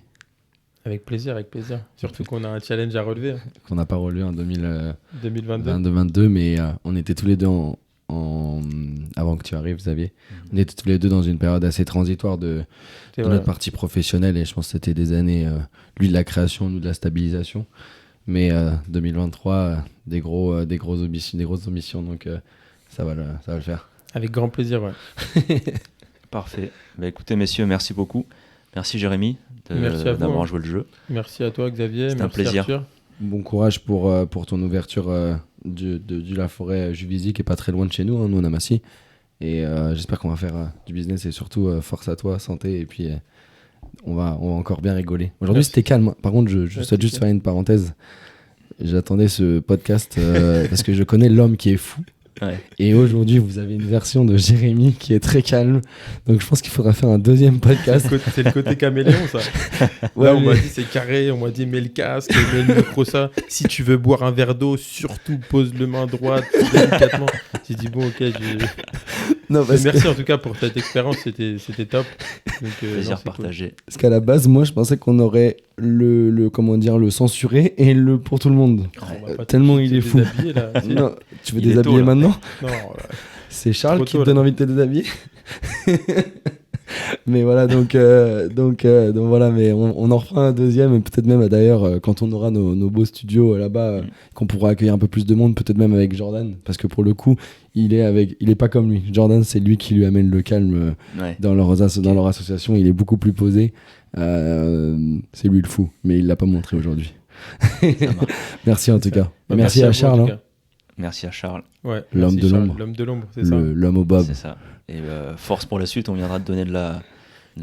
Avec plaisir. Surtout qu'on a un challenge à relever. Hein. Qu'on n'a pas relevé en 2022, mais on était tous les deux avant que tu arrives, Xavier. On était tous les deux dans une période assez transitoire de notre partie professionnelle, et je pense que c'était des années, lui de la création, nous de la stabilisation. Mais 2023, des grosses ambitions, donc ça va le faire. Avec grand plaisir, ouais. Parfait. Bah, écoutez, messieurs, merci beaucoup. Merci Jérémy d'avoir joué le jeu. Merci à toi, Xavier. C'était un plaisir. Arthur. Bon courage pour ton ouverture de la forêt Juvisy, qui est pas très loin de chez nous, hein, nous on a Massy. Et j'espère qu'on va faire du business, et surtout force à toi, santé, et puis on va encore bien rigoler. Aujourd'hui c'était calme. Par contre, je souhaite juste faire une parenthèse. J'attendais ce podcast parce que je connais l'homme qui est fou. Ouais. Et aujourd'hui, vous avez une version de Jérémy qui est très calme. Donc je pense qu'il faudra faire un deuxième podcast. C'est le côté caméléon, ça. Ouais, là, on m'a dit c'est carré, on m'a dit mets le casque, mets le micro, ça. Si tu veux boire un verre d'eau, surtout pose le main droite délicatement. J'ai dit bon, ok. Non, merci en tout cas pour cette expérience, c'était top. Donc, plaisir partagé. Cool. Parce qu'à la base, moi, je pensais qu'on aurait le censuré et le pour tout le monde. Tellement il est fou. Là, non, tu veux déshabiller maintenant? Non. C'est Charles qui te donne envie de te déshabiller. Mais voilà, donc voilà, mais on en refera un deuxième, et peut-être même d'ailleurs quand on aura nos beaux studios là-bas, qu'on pourra accueillir un peu plus de monde, peut-être même avec Jordan, parce que pour le coup, il est pas comme lui. Jordan, c'est lui qui lui amène le calme dans leur association. Il est beaucoup plus posé. C'est lui le fou, mais il l'a pas montré aujourd'hui. Ça marche. Merci en tout cas. Et Bah, merci à vous, en Charles, tout hein. cas. Merci à Charles. Ouais, L'homme merci, de Charles. l'ombre. L'homme de l'ombre, c'est ça. L'homme au bob. C'est ça. Et force pour la suite, on viendra te donner de la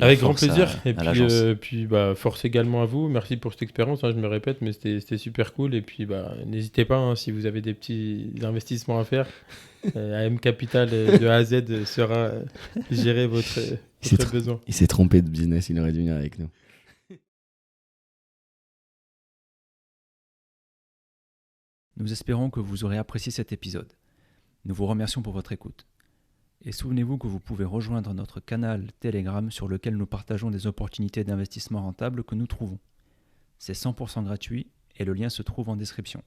Avec grand force plaisir. à Et l'agence. puis force également à vous. Merci pour cette expérience. Je me répète, mais c'était super cool. Et puis, n'hésitez pas, hein, si vous avez des petits investissements à faire. AM Capital de A à Z sera gérer votre besoin. Il s'est trompé de business, il aurait dû venir avec nous. Nous espérons que vous aurez apprécié cet épisode. Nous vous remercions pour votre écoute. Et souvenez-vous que vous pouvez rejoindre notre canal Telegram sur lequel nous partageons des opportunités d'investissement rentables que nous trouvons. C'est 100% gratuit et le lien se trouve en description.